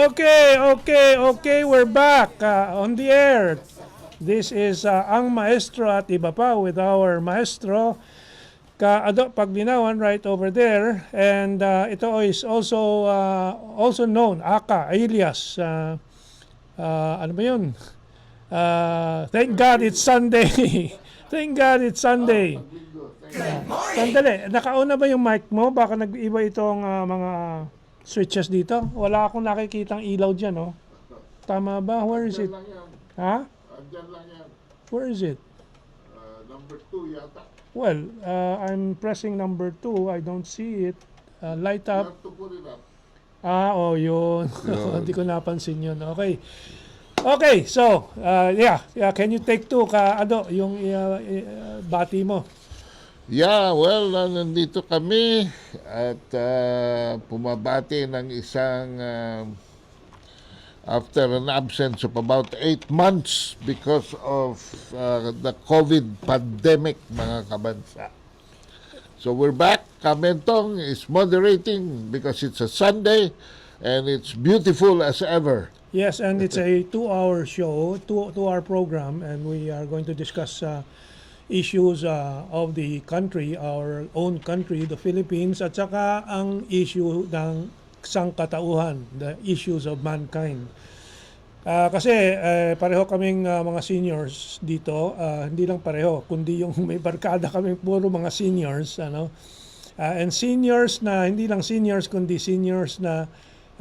Okay. We're back on the air. This is Ang Maestro at iba pa with our maestro, Ado Paglinawan right over there. And ito is also known, alias, ano ba yun? Thank God it's Sunday. Thank God it's Sunday. Sandali, nakauna ba yung mic mo? Baka nag-iba itong mga switches dito. Wala akong nakikitang ilaw dyan, oh. Tama ba? Where is it? Ha? Andyan lang yan. Where is it? Number 2 yata. Well, I'm pressing number 2. I don't see it. Light You up. have to put it up. Yun. Hindi ko napansin yun. Okay, so, can you take 2, Ado, yung bati mo? Yeah, well, nandito kami at pumabati ng isang after an absence of about 8 months because of the COVID pandemic, mga kabansa. So we're back. Mentong is moderating because it's a Sunday and it's beautiful as ever. Yes, and it's a 2-hour show, 2-hour program, and we are going to discuss issues of the country, our own country, the Philippines, at saka ang issue ng sangkatauhan, the issues of mankind. Kasi pareho kaming mga seniors dito, hindi lang pareho, kundi yung may barkada kaming puro mga seniors, and seniors na hindi lang seniors kundi seniors na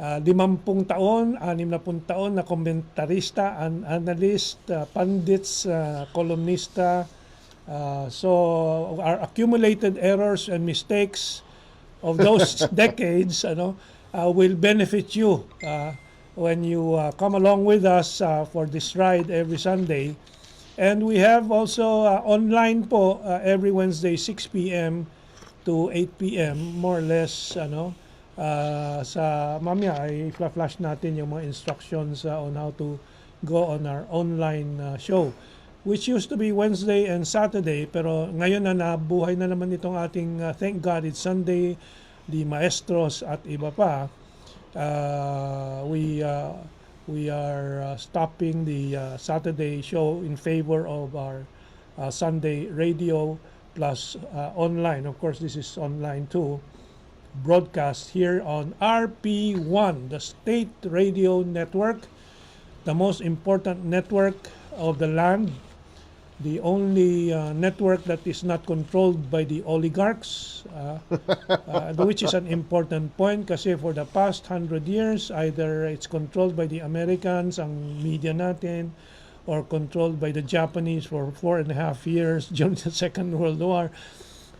50 taon, 60 taon na komentarista, analyst, pundits, kolumnista. So our accumulated errors and mistakes of those decades will benefit you when you come along with us for this ride every Sunday. And we have also online po every Wednesday 6 p.m. to 8 p.m. more or less sa mamaya ay flash natin yung mga instructions on how to go on our online show, which used to be Wednesday and Saturday, pero ngayon na nabuhay na naman itong ating Thank God It's Sunday, the maestros at iba pa. We are stopping the Saturday show in favor of our Sunday radio plus online. Of course, this is online too. Broadcast here on RP1, the State Radio Network, the most important network of the land, the only network that is not controlled by the oligarchs, which is an important point kasi for the past 100 years, either it's controlled by the Americans, ang media natin, or controlled by the Japanese for 4.5 years during the Second World War,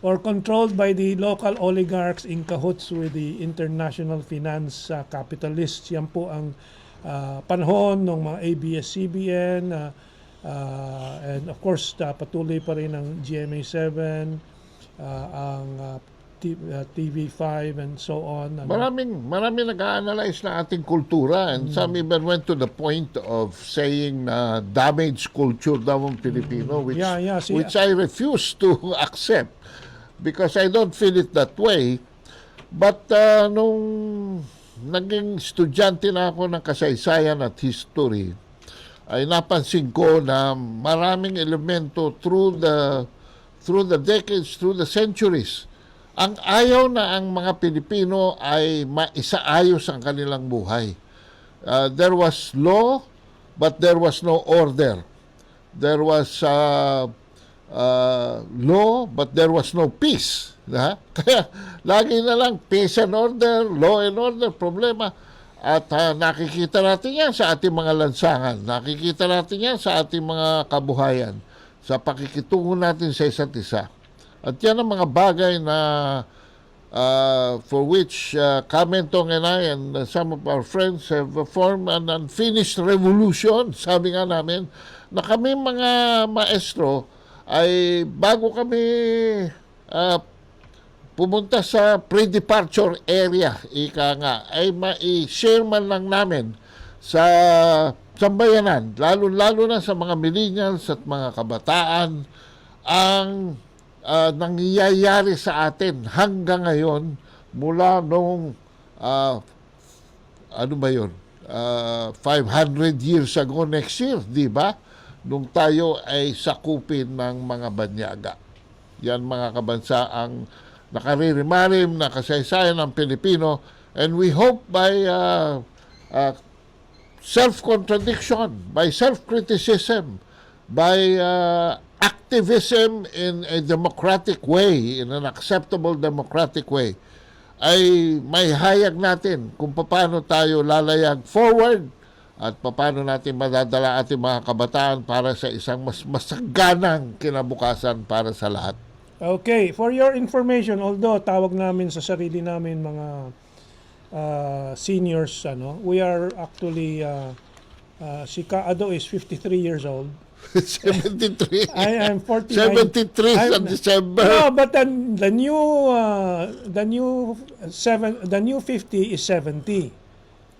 or controlled by the local oligarchs in cahoots with the international finance capitalists. Yan po ang panahon ng mga ABS-CBN, and of course patuloy pa rin ang GMA7, ang TV5 and so on. Maraming nag-a-analyze na ating kultura, and some even went to the point of saying na damaged culture daw ang Pilipino, which I refuse to accept because I don't feel it that way. But nung naging estudyante na ako ng kasaysayan at history, ay napansin ko na maraming elemento through the decades, through the centuries, ang ayaw na ang mga Pilipino ay maisaayos ang kanilang buhay. There was law, but there was no order. There was law, but there was no peace. Kaya lagi na lang peace and order, law and order, problema. At nakikita natin yan sa ating mga lansangan. Nakikita natin yan sa ating mga kabuhayan, sa pakikitungo natin sa isa't isa. At yan ang mga bagay na for which Mentong and I and some of our friends have formed an unfinished revolution. Sabi nga namin na kami mga maestro ay bago kami pumunta sa pre-departure area, ika nga, ay ma-share man lang namin sa sambayanan, lalo na sa mga millennials at mga kabataan, ang nangyayari sa atin hanggang ngayon mula nung ano ba yun? 500 years ago next year, di ba? Nung tayo ay sakupin ng mga banyaga. Yan mga kabansa ang nakaririmarim na kasaysayan ng Pilipino, and we hope by self-contradiction, by self-criticism, by activism in a democratic way, in an acceptable democratic way, ay may hayag natin kung paano tayo lalayag forward at paano natin madadala ating mga kabataan para sa isang mas masaganang kinabukasan para sa lahat. Okay, for your information, although tawag namin sa sarili namin mga seniors, we are actually, si Kaado is 53 years old. 73. I am 49. 73 sa December. No, but the new 50 is 70.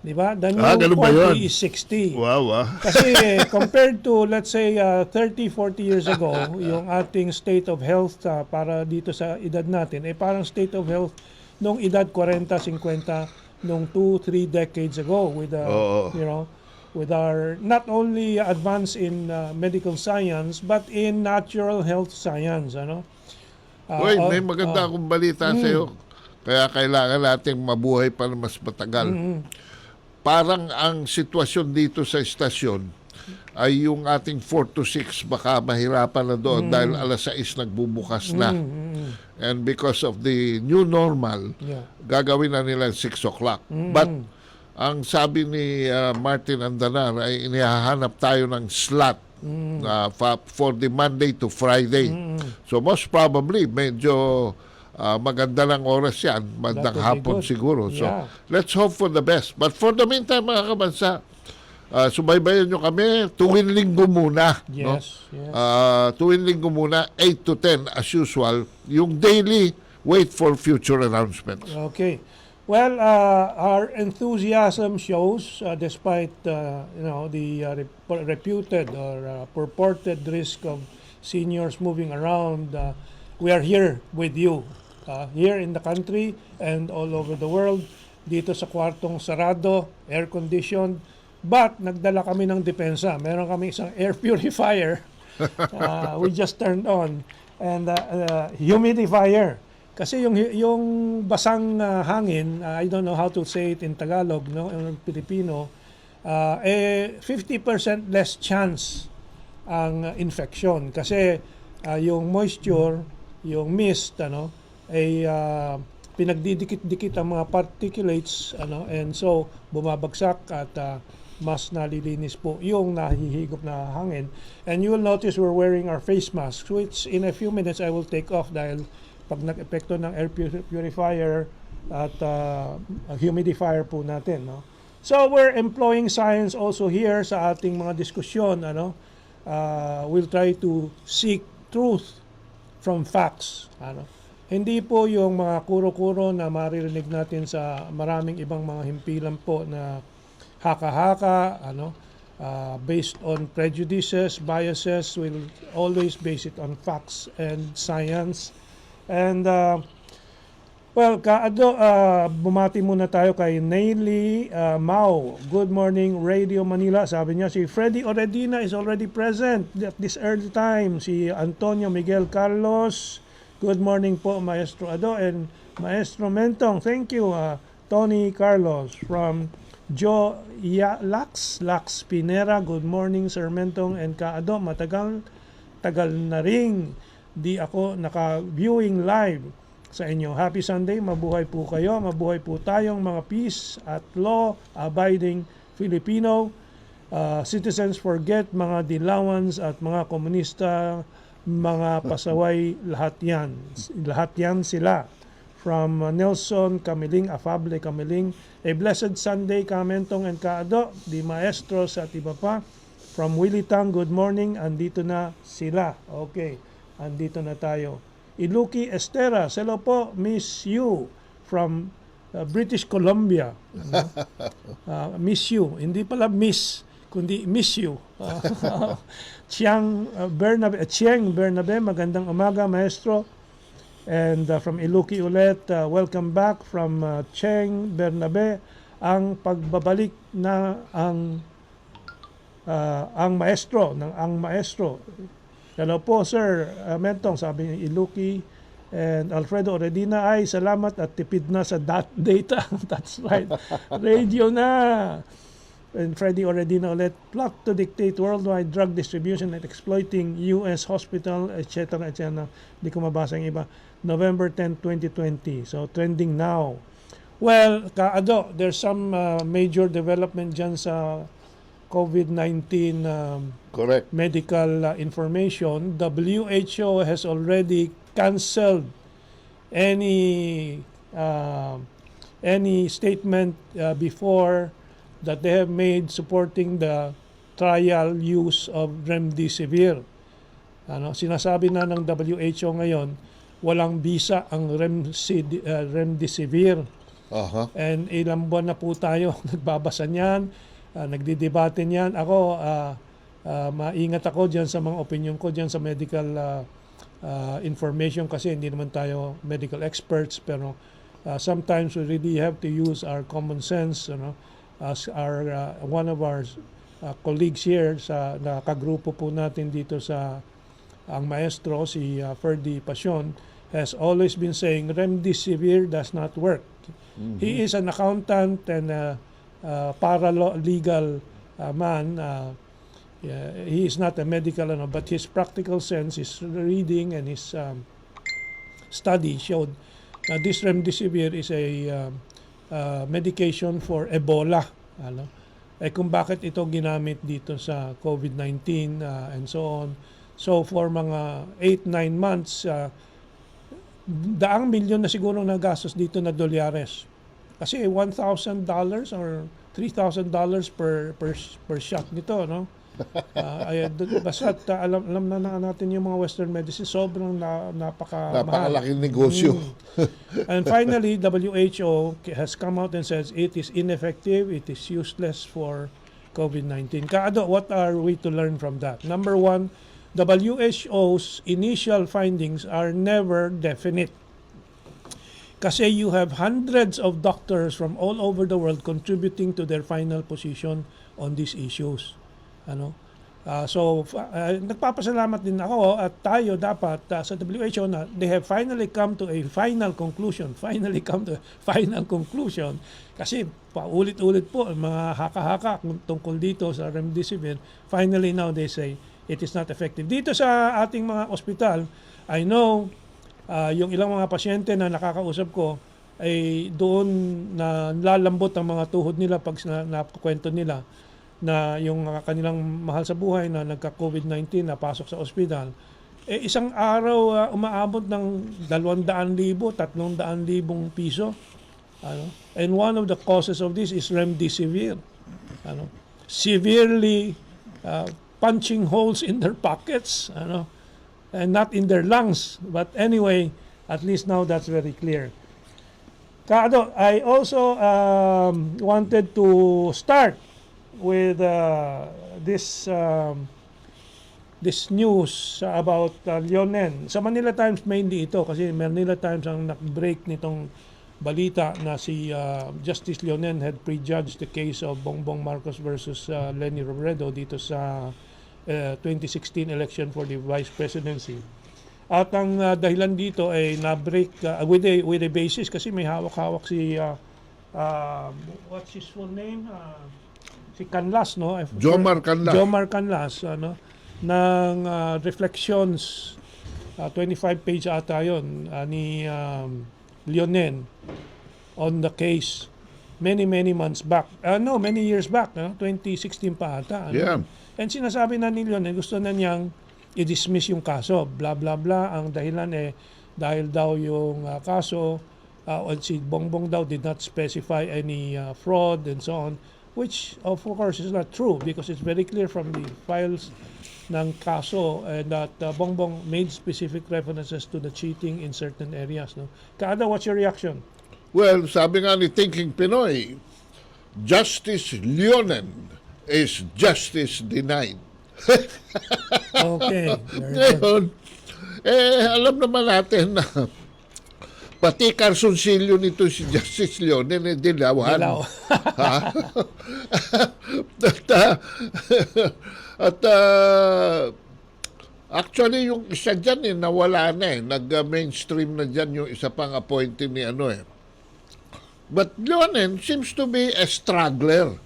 Di ba? The new 40 is 60. Wow. Kasi compared to, let's say, 30, 40 years ago, yung ating state of health para dito sa edad natin, parang state of health nung edad 40, 50, nung 2, 3 decades ago with, with our not only advance in medical science, but in natural health science. May maganda akong balita sa iyo. Kaya kailangan nating mabuhay pa na mas matagal. Parang ang sitwasyon dito sa istasyon ay yung ating 4 to 6 baka mahirapan na doon dahil alas 6 nagbubukas na. And because of the new normal, gagawin na nila 6 o'clock. But ang sabi ni Martin Andanar ay inihahanap tayo ng slot for the Monday to Friday. So most probably, medyo maganda ng oras yan, bandang hapon siguro. So, let's hope for the best. But for the meantime, mga kabansa, subaybayan nyo kami, tuwing linggo muna. Yes. Tuwing linggo muna, 8 to 10 as usual. Yung daily, wait for future announcements. Okay. Well, our enthusiasm shows, despite the reputed or purported risk of seniors moving around, we are here with you. Here in the country and all over the world, dito sa kwartong sarado, air-conditioned, but nagdala kami ng depensa. Meron kami isang air purifier we just turned on, and humidifier. Kasi yung basang hangin, I don't know how to say it in Tagalog, in Filipino, 50% less chance ang infection. Kasi yung moisture, yung mist, ay pinagdidikit-dikit ang mga particulates, and so bumabagsak at mas nalilinis po yung nahihigop na hangin. And you will notice we're wearing our face masks, which in a few minutes I will take off dahil pag nag-epekto ng air purifier at humidifier po natin. So we're employing science also here sa ating mga diskusyon. We'll try to seek truth from facts. Hindi po yung mga kuro-kuro na maririnig natin sa maraming ibang mga himpilan po na haka-haka, based on prejudices, biases. We'll always base it on facts and science. And, Kaado, bumati muna tayo kay Naily Mao. Good morning, Radio Manila. Sabi niya, si Freddy Oredina is already present at this early time. Si Antonio Miguel Carlos, good morning po, Maestro Ado and Maestro Mentong. Thank you, Tony Carlos from Lax Pinera. Good morning, Sir Mentong and Kaado. Tagal na ring di ako naka-viewing live sa inyo. Happy Sunday, mabuhay po kayo, mabuhay po tayong mga peace at law-abiding Filipino. Citizens forget mga dilawans at mga komunista, mga pasaway, lahat yan sila. From Nelson Camiling, Afable Camiling, a blessed Sunday, Kamentong and Kaado, di maestros at iba pa. From Willie Tang, good morning, andito na sila. Okay, andito na tayo. Iluki Estera, hello po, miss you from British Columbia. Miss you, hindi pala miss, kundi miss you. Chiang Bernabe, magandang umaga, maestro. And from Iluki ulit, welcome back from Chiang Bernabe. ang pagbabalik na ang maestro, ng ang maestro. Hello po, Sir Mentong, sabi ni Iluki. And Alfredo Oredina, ay salamat at tipid na sa data. That's right. Radio na. And Freddy Oredina ulit, plot to dictate worldwide drug distribution and exploiting U.S. hospital, etc. etc. Hindi ko mabasa yung iba. November 10, 2020. So, trending now. Well, Kaado, there's some major development dyan sa COVID-19 Correct. medical information. WHO has already canceled any statement before that they have made supporting the trial use of remdesivir. Sinasabi na ng WHO ngayon, walang bisa ang remdesivir. And ilang buwan na po tayo nagbabasa niyan, nagdidebate niyan. Ako, maingat ako dyan sa mga opinion ko dyan sa medical information kasi hindi naman tayo medical experts, pero sometimes we really have to use our common sense, as our one of our colleagues here sa nakagrupo po natin dito sa ang maestro, si Ferdy Pasion, has always been saying remdesivir does not work. He is an accountant and paralegal man. He is not a medical, but his practical sense, his reading and his study showed this remdesivir is a medication for Ebola. Kung bakit ito ginamit dito sa COVID-19 and so on. So for mga 8-9 months, daang milyon na siguro nagastos dito na dolyares. Kasi $1,000 or $3,000 per shot nito, no? Basta't alam na natin yung mga Western medicine, sobrang napakalaking negosyo. And finally, WHO has come out and says it is ineffective, it is useless for COVID-19. Kaado, what are we to learn from that? Number one, WHO's initial findings are never definite. Kasi you have hundreds of doctors from all over the world contributing to their final position on these issues. Nagpapasalamat din ako at tayo dapat sa WHO na they have finally come to a final conclusion. Kasi paulit-ulit po mga haka-haka tungkol dito sa remdesivir. Finally now they say it is not effective. Dito sa ating mga ospital, I know yung ilang mga pasyente na nakakausap ko ay doon na lalambot ang mga tuhod nila pag nakwento nila na yung kanilang mahal sa buhay na nagka-COVID-19 na pasok sa ospital, isang araw umaabot ng 200,000, 300,000 piso. And one of the causes of this is remdesivir. Severely punching holes in their pockets, and not in their lungs. But anyway, at least now that's very clear. Kaado, I also wanted to start with this news about Leonen. Sa Manila Times mainly ito kasi Manila Times ang nag-break nitong balita na si Justice Leonen had prejudged the case of Bongbong Marcos versus LeniRobredo dito sa 2016 election for the vice presidency. At ang dahilan dito ay na-break with a basis kasi may hawak-hawak si what's his full name? Si Canlas, no? Jomar Canlas, ng reflections, 25-page ata yun, ni Leonen on the case many months back. Many years back, 2016 pa ata. Yeah. And sinasabi na ni Leonen, gusto na niyang i-dismiss yung kaso. Blah, blah, blah. Ang dahilan dahil daw yung kaso, si Bongbong daw did not specify any fraud and so on. Which of course is not true because it's very clear from the files ng kaso that Bongbong made specific references to the cheating in certain areas. No? Kaada, what's your reaction? Well, sabi nga ni Thinking Pinoy, Justice Leonen is justice denied. Okay. Ngayon, alam naman natin na Pati Carsoncillo nito si Justice Leonen, dilawan. Dilaw. Ha? At actually, yung isa dyan nawala na Nag-mainstream na dyan yung isa pang appointee ni But Leonen seems to be a struggler.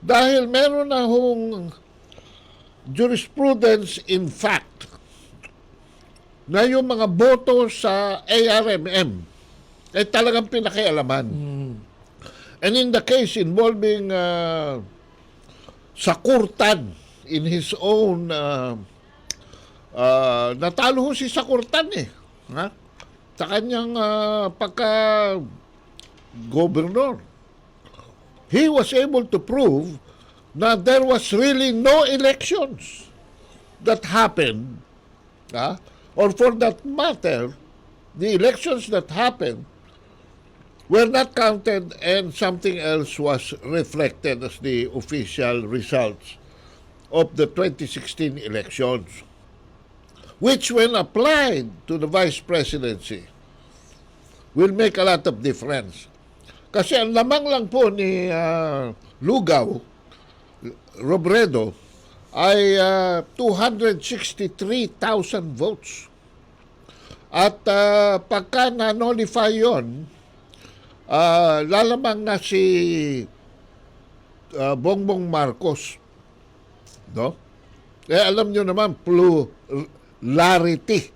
Dahil meron na hong jurisprudence in fact na yung mga boto sa ARMM ay talagang pinakialaman. And in the case involving Sakurtan in his own natalo ho si Sakurtan sa kanyang pagka-governor. He was able to prove na there was really no elections that happened, or for that matter, the elections that happened were not counted and something else was reflected as the official results of the 2016 elections, which when applied to the vice presidency will make a lot of difference. Kasi ang lamang lang po ni Robredo ay 263,000 votes. At pagka na-nullify yun, lalamang na si Bongbong Marcos. No? Alam nyo naman, plurality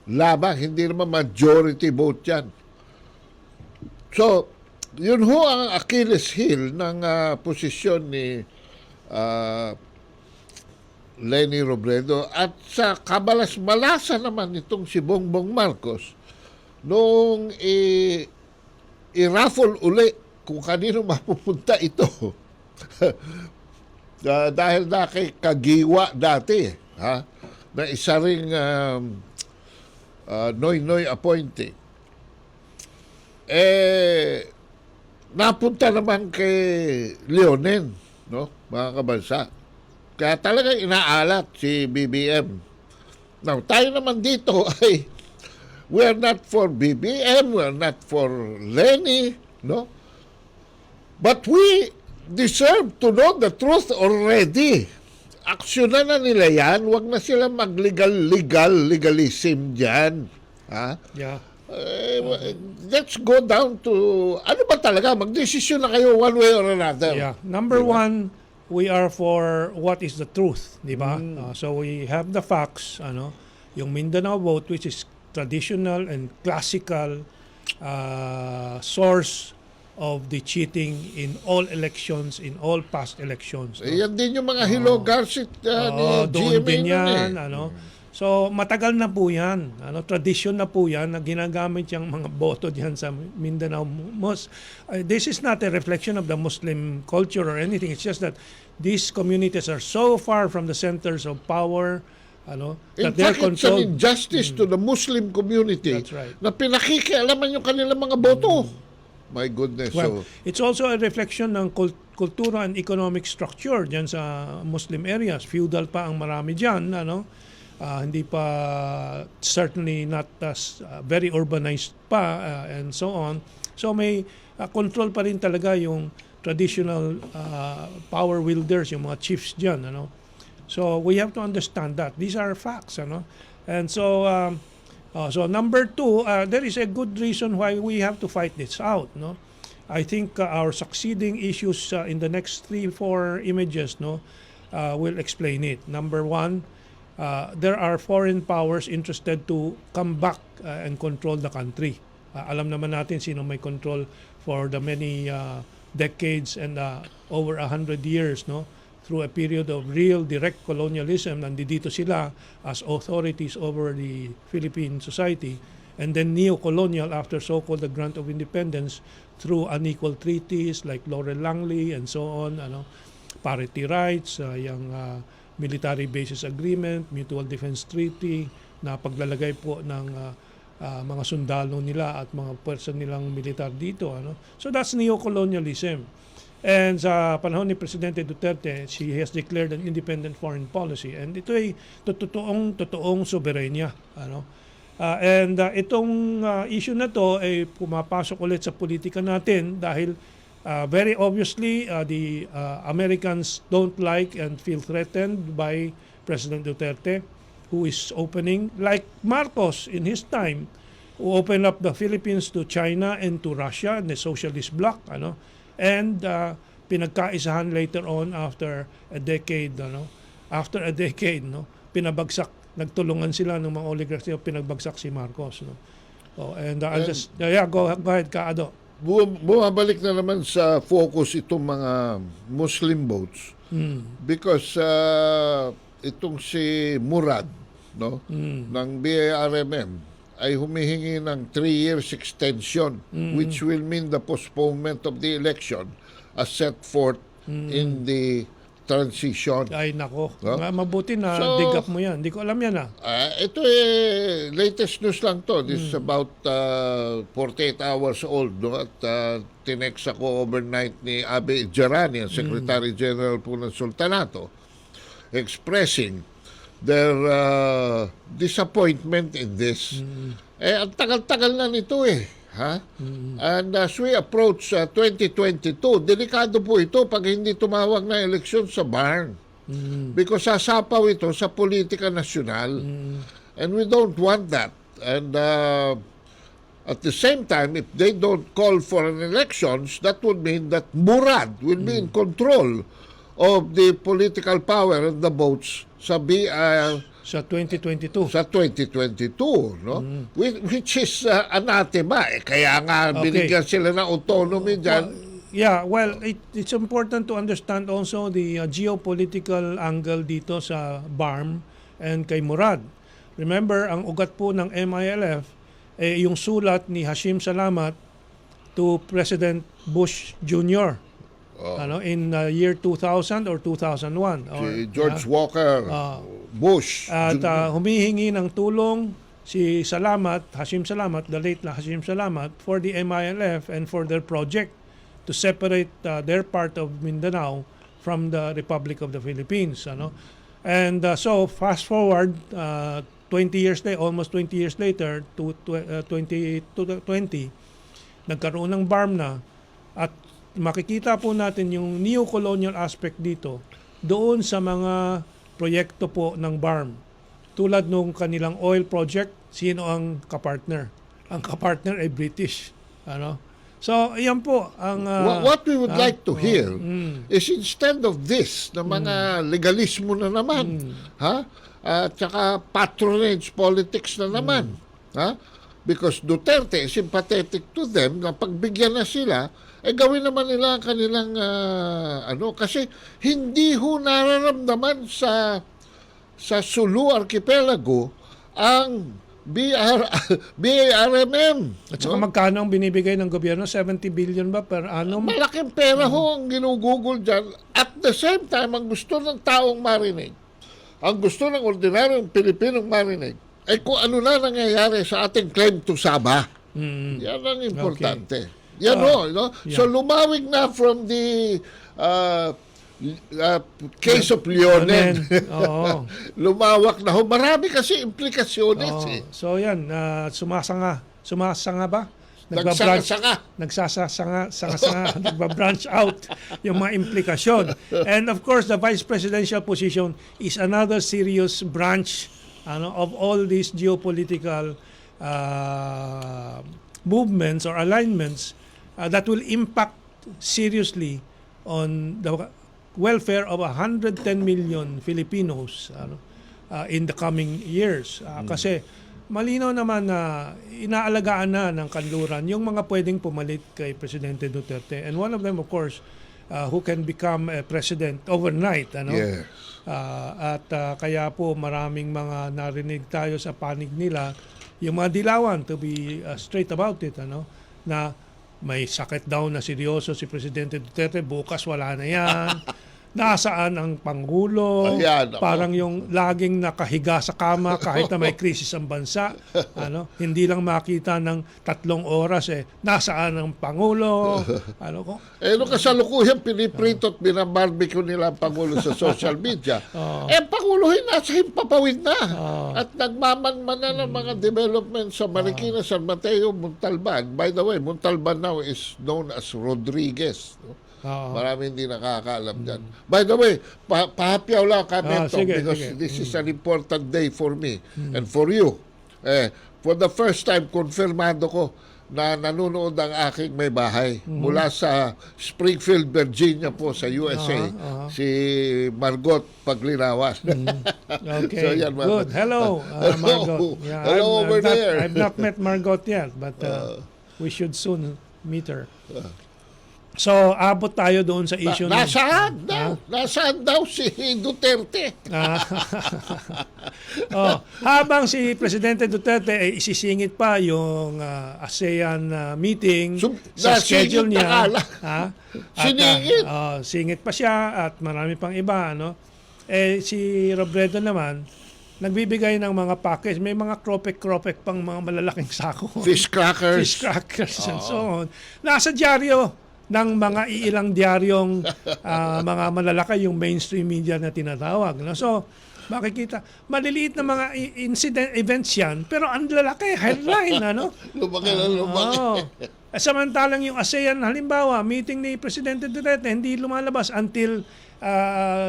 lamang, hindi naman majority vote yan. So, yun ho ang Achilles heel ng posisyon ni LeniRobredo. At sa kabalas-malasa naman itong si Bongbong Marcos nung i-raffle uli kung kanino mapupunta ito. Dahil na kay Kagiwa dati na isa ring noy-noy appointee. Napunta naman kay Leonen, mga kabansa. Kaya talagang inaalat si BBM. Now, tayo naman dito ay we're not for BBM, we're not for Leni, but we deserve to know the truth already. Aksyonan na nila yan, wag na sila legalism dyan. Yeah. Let's go down to, ano ba talaga, magdesisyon na kayo one way or another. Yeah. Number one, we are for what is the truth, di ba? So we have the facts, yung Mindanao vote, which is traditional and classical source of the cheating in all elections, in all past elections. Yan din yung mga Hilo Garcet ni doon GMA din yan, So, matagal na po yan. Tradisyon na po yan na ginagamit yung mga boto diyan sa Mindanao. This is not a reflection of the Muslim culture or anything. It's just that these communities are so far from the centers of power. In fact, it's an injustice to the Muslim community. That's right. Na pinakikialaman yung kanilang mga boto. My goodness. Well, it's also a reflection ng kultura and economic structure diyan sa Muslim areas. Feudal pa ang marami diyan, hindi pa, certainly not very urbanized pa, and so on. So may control pa rin talaga yung traditional power wielders, yung mga chiefs dyan. So we have to understand that. These are facts. And so, so number two, there is a good reason why we have to fight this out. I think our succeeding issues in the next 3-4 images will explain it. Number one, there are foreign powers interested to come back and control the country. Alam naman natin sino may control for the many decades and over 100 years, through a period of real direct colonialism. Nandito sila as authorities over the Philippine society, and then neo-colonial after so-called the grant of independence through unequal treaties like Laurel Langley and so on, parity rights, yung military bases agreement, mutual defense treaty, na paglalagay po ng mga sundalo nila at mga person nilang militar dito. So that's neo-colonialism. And sa panahon ni Presidente Duterte, she has declared an independent foreign policy. And ito ay totoong soberenya. Itong issue na to ay pumapasok ulit sa politika natin dahil very obviously the Americans don't like and feel threatened by President Duterte, who is opening, like Marcos in his time, who opened up the Philippines to China and to Russia and the socialist bloc, and pinagkaisahan later on after a decade, pinabagsak, nagtulungan sila ng mga oligarchs, pinagbagsak si Marcos, I'll just go ahead, Kaado. Bumabalik na naman sa focus itong mga Muslim votes because itong si Murad ng BARMM ay humihingi ng 3 years extension which will mean the postponement of the election as set forth in the transition. Ay nako, mabuti na dig up mo yan. Hindi ko alam yan Ito latest news lang to. This is about 48 hours old. At tinext ako overnight ni Abe Jarani, ang Secretary General po ng Sultanato, expressing their disappointment in this. Ang tagal-tagal na nito And as we approach 2022, delikado po ito pag hindi tumawag na eleksyon sa barn. Because sasapaw ito sa politika nasyonal. And we don't want that. And at the same time, if they don't call for an elections, that would mean that Murad will be in control of the political power and the votes sa sa 2022. Sa 2022, Which is anathema. Kaya nga binigyan sila ng autonomy dyan. Well, it's important to understand also the geopolitical angle dito sa BARM and kay Murad. Remember, ang ugat po ng MILF, yung sulat ni Hashim Salamat to President Bush Jr. In year 2000 or 2001. Si George Walker Bush. At humihingi ng tulong si Hashim Salamat, the late Hashim Salamat, for the MILF and for their project to separate their part of Mindanao from the Republic of the Philippines. And so fast forward 20 years later, almost 20 years later, to 2020, nagkaroon ng BARM na at makikita po natin yung neo-colonial aspect dito doon sa mga proyekto po ng BARM. Tulad nung kanilang oil project, sino ang kapartner? Ang kapartner ay British. So, yan po ang what we would like to hear is instead of this na mga legalismo na naman, at saka patronage politics na naman, because Duterte is sympathetic to them, na pagbigyan na sila, gawin naman nila ang kanilang kasi hindi ho nararamdaman sa Sulu Archipelago ang BARMM. At saka magkano ang binibigay ng gobyerno? 70 billion ba per annum? Malaking pera ho ang ginugugol dyan. At the same time, ang gusto ng taong marinig, ang gusto ng ordinaryong Pilipinong marinig, kung ano na nangyayari sa ating claim to Sabah. Yan ang importante. Okay. So lumawig na from the case of Leonen. Lumawak na ho. Marami kasi implikasyones. So yan, sumasanga ba? Nagsasanga. Nagbabranch out yung mga implikasyon. And of course, the vice presidential position is another serious branch of all these geopolitical movements or alignments that will impact seriously on the welfare of 110 million Filipinos in the coming years. Kasi malinaw naman na inaalagaan na ng kanluran yung mga pwedeng pumalit kay Presidente Duterte. And one of them, of course, who can become a president overnight. Yes. Kaya po maraming mga narinig tayo sa panig nila, yung mga dilawan, to be straight about it, na may sakit daw na seryoso si Presidente Duterte, bukas wala na yan. nasaan ang Pangulo, Ayan, ako. parang yung laging nakahiga sa kama kahit na may krisis ang bansa. Hindi lang makita ng 3 oras nasaan ang Pangulo. Nung kasalukuyan piniprito at binabarbecue nila ang Pangulo sa social media. Pangulo nasa himpapawid na. At nagmamanman na ng mga development sa Marikina, San Mateo, Montalban. By the way, Montalban now is known as Rodriguez. Marami hindi nakakaalam dyan. By the way, pahapyaw lang ka, Mentong, because this is an important day for me and for you. For the first time, konfirmado ko na nanonood ang aking may bahay mula sa Springfield, Virginia po sa USA, si Margot Paglinawas. Okay, So, yan, good. Hello, Margot. Yeah, Hello over there. I've not met Margot yet, but we should soon meet her. So, abot tayo doon sa issue Nasaan daw? Nasaan daw si Duterte? Habang si Presidente Duterte ay isisingit pa yung ASEAN meeting sa schedule niya. Siningit? Singit pa siya at marami pang iba. Si Robredo naman, nagbibigay ng mga package. May mga kropek-kropek pang mga malalaking sako. Fish crackers. Fish crackers and so on. Nasa dyaryo ng mga iilang dyaryong mga malalaki yung mainstream media na tinatawag. So, makikita, maliliit na mga events yan, pero ang lalaki, headline, Lumaki na lumaki. Samantalang yung ASEAN, halimbawa, meeting ni Presidente Duterte, hindi lumalabas until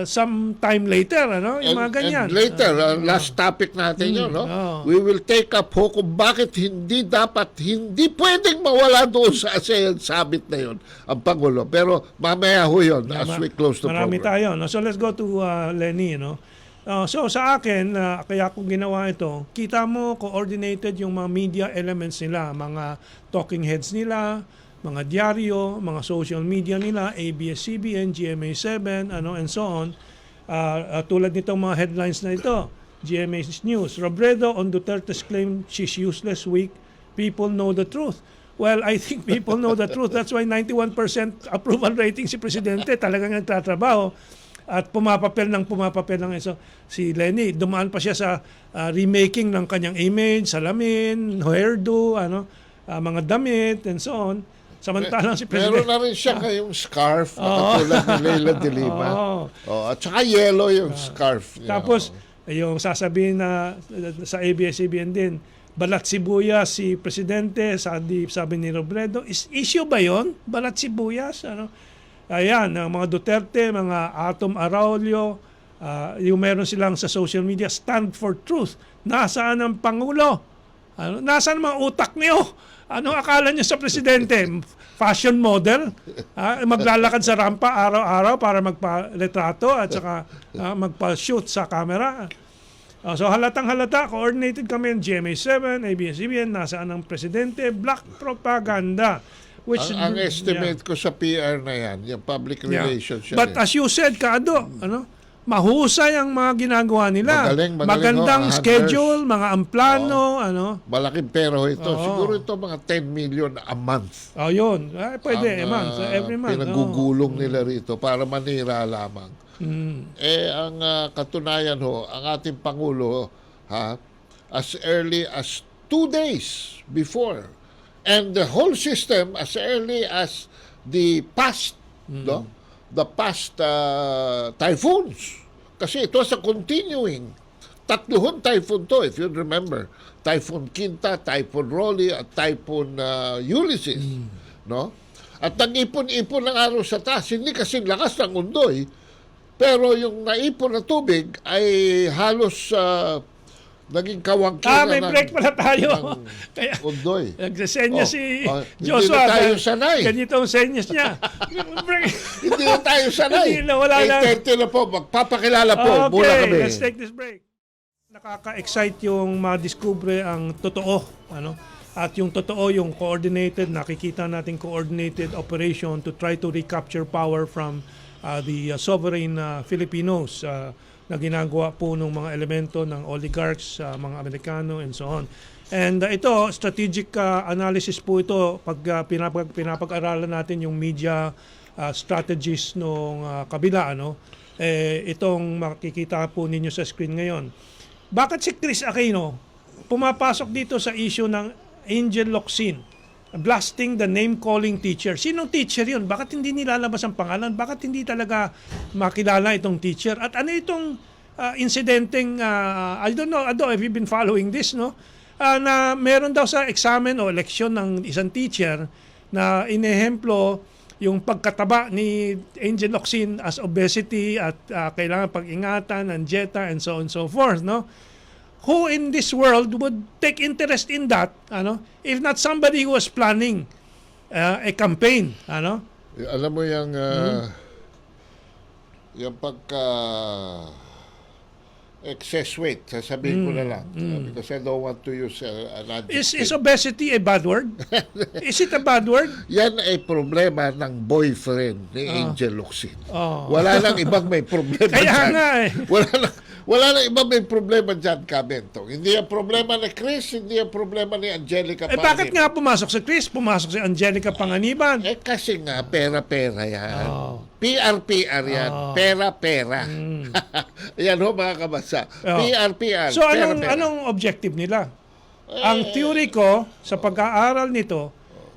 some time later, yung mga ganyan. And later, last topic natin yun, we will take up kung bakit hindi pwedeng mawala doon sa ASEAN summit na yun, ang Pangulo. Pero mamaya ho yun, as we close the marami program. tayo. So let's go to Lenny. So sa akin, kaya kung ginawa ito, kita mo coordinated yung mga media elements nila, mga talking heads nila, mga dyaryo, mga social media nila, ABS-CBN, GMA7, and so on. Tulad nitong mga headlines na ito, GMA News, Robredo on Duterte's claim she's useless, weak, people know the truth. Well, I think people know the truth. That's why 91% approval rating si Presidente, talagang nagtatrabaho. At pumapapel ng so si Lenny, dumaan pa siya sa remaking ng kanyang image, salamin, hairdo, mga damit, and so on. Samantalang si President... Meron na rin siya ngayong scarf na katulad ni Leila de Lima. At saka yellow yung scarf niya. Tapos, yung sasabihin na sa ABS-CBN din, balat sibuyas si Presidente, sabi ni Robredo, issue ba yon? Balat sibuyas? Ayan, mga Duterte, mga Atom Araulio, yung meron silang sa social media, stand for truth. Nasaan ang Pangulo? Nasaan mga utak niyo? Ano akala niyo sa Presidente? Fashion model? Maglalakad sa rampa araw-araw para magpa-retrato at saka magpa-shoot sa camera? So halatang-halata, coordinated kami ng GMA7, ABS-CBN, nasaan ang Presidente? Black propaganda. Which, ang estimate ko sa PR na yan, yung public relations. But as you said, Kado, mahusay ang mga ginagawa nila. Magandang schedule, mga amplano, malaking pero ito. Siguro ito mga 10 million a month. Yun. Pwede, a month. Every month. Pinagugulong nila rito para manira lamang. Ang katunayan ang ating Pangulo, as early as 2 days before, and the whole system as early as the past, the past typhoons. Kasi ito sa continuing. 3 typhoon to, if you remember. Typhoon Quinta, Typhoon Rolly, at Typhoon Ulysses. At nag-ipon-ipon ng araw sa taas. Hindi kasi lakas ng undoy. Pero yung naipon na tubig ay halos naging kawangkira may break pala tayo. Kaya, undoy. Nagsasenya si Joshua. Hindi na tayo sanay. Ganito ang senyas niya. Hindi na tayo sanay. Wala na. 8:30 na po. Magpapakilala po. Mula kami. Let's take this break. Nakaka-excite yung madiskubre ang totoo. At yung totoo, yung coordinated, nakikita natin coordinated operation to try to recapture power from the sovereign Filipinos na ginagawa po ng mga elemento ng oligarchs, mga Amerikano, and so on. And ito, strategic analysis po ito pag pinapag-aralan natin yung media strategies nung kabila, ano? Itong makikita po ninyo sa screen ngayon. Bakit si Chris Aquino pumapasok dito sa issue ng AngelLocsin, blasting the name-calling teacher? Sinong teacher yun? Bakit hindi nilalabas ang pangalan? Bakit hindi talaga makilala itong teacher? At ano itong insidenteng, I don't know if you've been following this, no? Na meron daw sa examen o eleksyon ng isang teacher na inehemplo yung pagkataba ni AngelLocsin as obesity at kailangan pag-ingatan ng dieta and so on and so forth, no? Who in this world would take interest in that, ano? If not somebody who was planning a campaign, ano? Alam mo yung yung pagka excess weight, sasabihin ko na lang. Because I don't want to use an adjective. Is obesity a bad word? Is it a bad word? Yan ay problema ng boyfriend ni AngelLocsin. Wala lang ibang may problema Kaya dyan. nga eh. Wala lang ibang may problema dyan, Mentong. Hindi ang problema ni Chris, hindi ang problema ni Angelica Panganiban. Bakit nga pumasok si Chris, pumasok si Angelica Panganiban? Kasi nga, pera-pera yan. PR yan. Pera-pera. Yan ho, mga kabasa. PR. So anong objective nila? Ang theory ko, sa pag-aaral nito,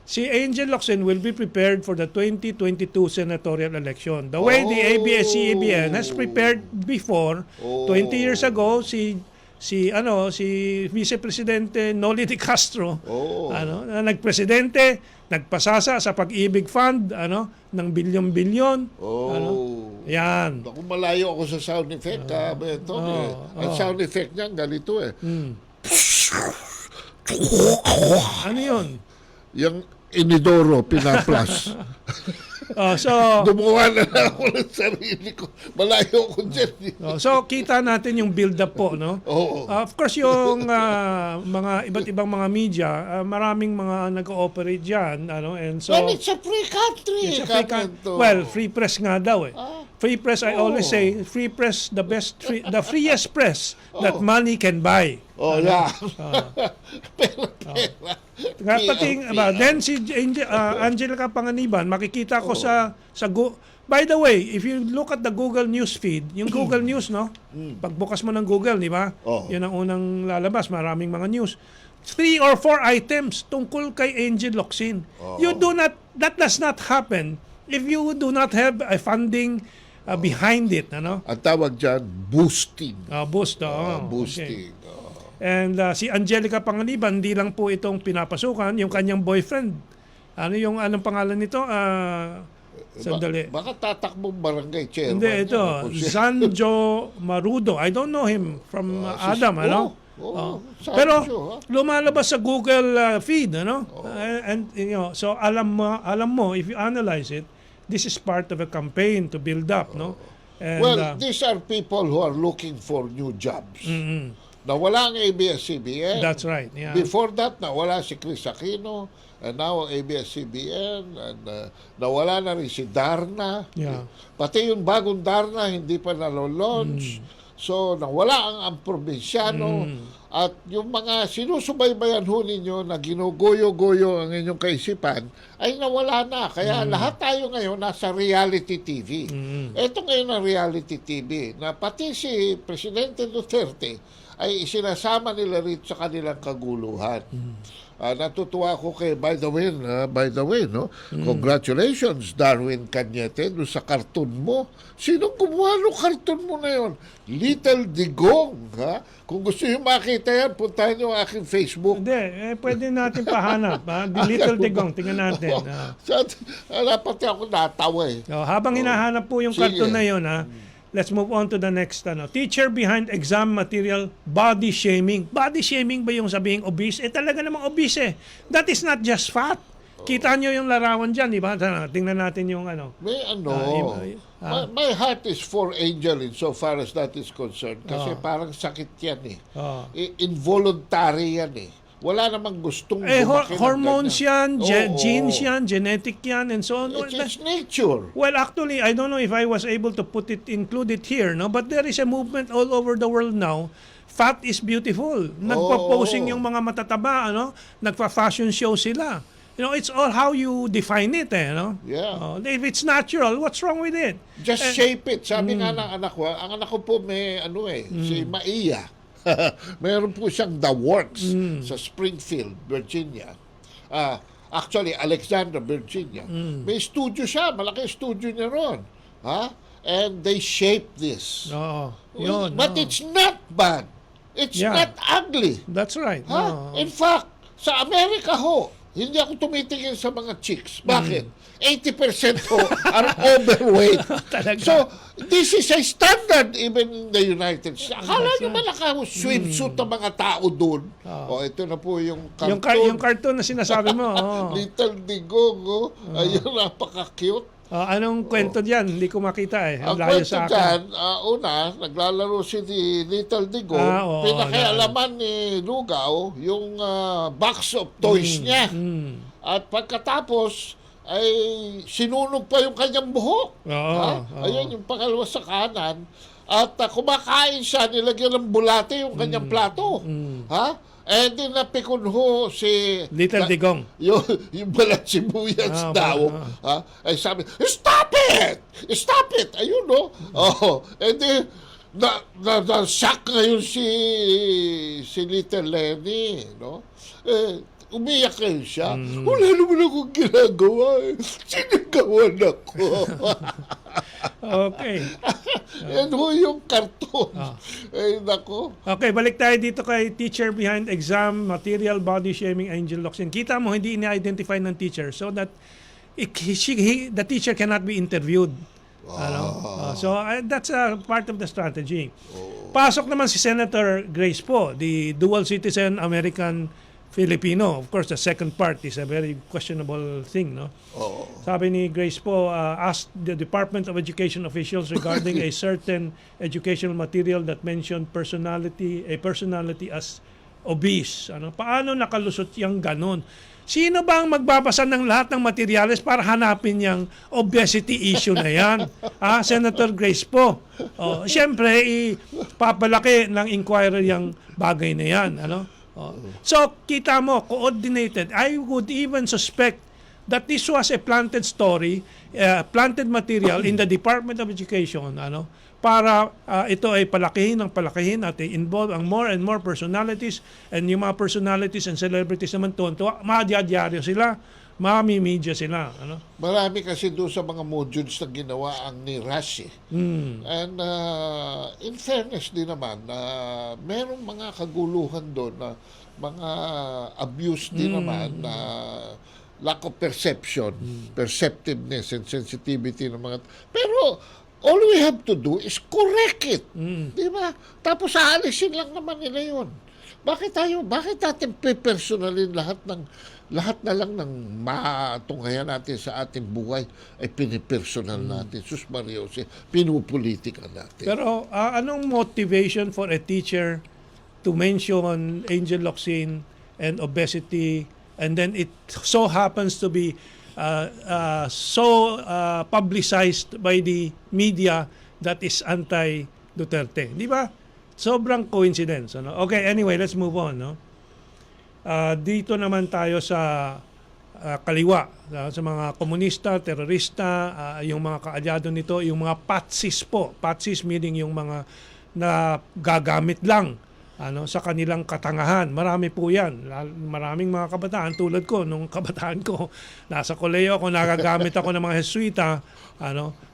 si AngelLocsin will be prepared for the 2022 senatorial election. The way the ABS-CBN has prepared before, 20 years ago, si Vice Presidente Noli de Castro, na nagpresidente, nagpasasa sa pag-ibig fund, ng bilyon-bilyon. Yan. Naku, malayo ako sa sound effect, Mentong. Ang sound effect niya, ganito eh. Ano yun? Yung inidoro, pinaplas. Dumuha na lang ako ng sarili ko. Malayo ako dyan. So, kita natin yung build-up po, no? Of course, yung mga iba't ibang mga media, maraming mga nag-ooperate dyan, and so... Well, it's a free country. It's a free well, free press nga daw eh. Free press, I always say, free press, the freest press that money can buy. Yeah. Then si Angelica Panganiban, makikita ko sa by the way, if you look at the Google News feed, yung Google News, no? Pagbukas mo ng Google, di ba? Yun ang unang lalabas, maraming mga news. 3 or 4 items tungkol kay AngelLocsin. That does not happen if you do not have a funding behind it, ano? Ang tawag dyan, boosting. Okay. Boosting. And si Angelica Panganiban, hindi lang po itong pinapasukan, yung kanyang boyfriend. Anong pangalan nito? Sandali. Baka tatakbong barangay chairman. Hindi, ito. Sanjo Marudo. I don't know him from Adam, pero lumalabas sa Google feed, and so alam mo, if you analyze it, this is part of a campaign to build up, no? And, these are people who are looking for new jobs. Nawala ang ABS-CBN. That's right. Yeah. Before that, nawala si Chris Aquino, and now ABS-CBN, and nawala na rin si Darna. Yeah. Pati yung bagong Darna, hindi pa nalolaunch. So, nawala ang probinsyano. At yung mga sinusubaybayan ho ninyo na ginugoyo-goyo ang inyong kaisipan, ay nawala na. Kaya lahat tayo ngayon nasa reality TV. Ito ngayon ang reality TV, na pati si Presidente Duterte ay isinasama nila rito sa kanilang kaguluhan. Natutuwa ako by the way, no? Congratulations, Darwin Cañete, doon sa cartoon mo. Sinong gumawa ng cartoon mo na yun? Little Digong, ha? Kung gusto nyo makita yan, puntahan nyo ang aking Facebook. Hindi, pwede natin pahanap. Little Digong, tingnan natin. Dapat ako natawa eh. Habang hinahanap po yung cartoon na yun, let's move on to the next. Teacher behind exam material body shaming. Body shaming ba yung sabihing obese? Talaga namang obese eh. That is not just fat. Kita nyo yung larawan dyan, di ba? Tingnan natin yung my heart is for Angel in so far as that is concerned. Kasi parang sakit yan eh. Involuntary yan eh. Wala namang gustong lumaki hormones yan, genes yan, genetic yan, and so on. It's nature. Well, actually, I don't know if I was able to include it here, no? But there is a movement all over the world now. Fat is beautiful. Nagpa-posing yung mga matataba, nagpa-fashion show sila. it's all how you define it, Yeah. If it's natural, what's wrong with it? Just shape it. Sabi nga ng anak ko, ang anak ko po may si Maiya. Meron po siyang The Works sa Springfield, Virginia. Actually, Alexandria, Virginia. May studio siya. Malaki studio niya ron. And they shape this. But it's not bad. It's not ugly. That's right. In fact, sa Amerika hindi ako tumitingin sa mga chicks. Bakit? 80% are overweight. So, this is a standard even in the United States. Akala nyo ba naka-swimsuit ang mga tao doon? Ito na po yung cartoon. Yung cartoon na sinasabi mo. Little Digong. Ayun, napaka-cute. Anong kwento diyan? Hindi ko makita Ang kwento dyan, una, naglalaro si Little Digong. Pinakialaman ni Lugaw yung box of toys niya. At pagkatapos, ay sinunog pa yung kanyang buhok. Ayun, yung pangalawa sa kanan. At kumakain siya, nilagyan ng bulate yung kanyang plato. Eh di napikon si Little Digong. Yung balat sibuyas daw. Ay sabi, stop it! Stop it! Ayun, no? Eh di, na-shock ngayon si Little Lenny, no? Umiyak kayo siya. Wala naman akong ginagawa. Sinagawan ako. Okay. Yan ho yung cartoon. Ay, nako. Okay, balik tayo dito kay teacher behind exam material body shaming AngelLocsin. Kita mo, hindi ini-identify ng teacher so that the teacher cannot be interviewed. So that's part of the strategy. Pasok naman si Senator Grace po, the dual citizen American Filipino. Of course, the second part is a very questionable thing, no? Sabi ni Grace po, asked the Department of Education officials regarding a certain educational material that mentioned a personality as obese. Paano nakalusot yung ganon? Sino ba ang magbabasa ng lahat ng materyales para hanapin yung obesity issue na yan? Senator Grace po. Siyempre, ipapalaki ng inquirer yung bagay na yan. So, kita mo, coordinated. I would even suspect that this was a planted story, planted material in the Department of Education, para ito ay palakihin at involve ang more and more personalities, and yung mga personalities and celebrities naman tuwa, madiadyaryo sila, media sila. Marami kasi doon sa mga modules na ginawa ang ni Rashi. And in fairness din naman, merong mga kaguluhan doon na mga abuse din naman na lack of perception, perceptiveness and sensitivity ng mga... Pero all we have to do is correct it. Di ba? Tapos aalisin lang naman nila yun. Bakit natin pe-personalin lahat na lang ng matunghayan natin sa ating buhay ay pinipersonal natin. Sus Maria Jose, pinupolitika natin. Pero anong motivation for a teacher to mention AngelLocsin and obesity, and then it so happens to be publicized by the media that is anti-Duterte? Di ba? Sobrang coincidence. Okay, anyway, let's move on. Dito naman tayo sa kaliwa, sa mga komunista, terorista, yung mga kaalyado nito, yung mga patsis po. Patsis meaning yung mga na gagamit lang sa kanilang katangahan. Marami po yan. Maraming mga kabataan tulad ko, nung kabataan ko, nasa koleyo ako, nagagamit ako ng mga Jesuita,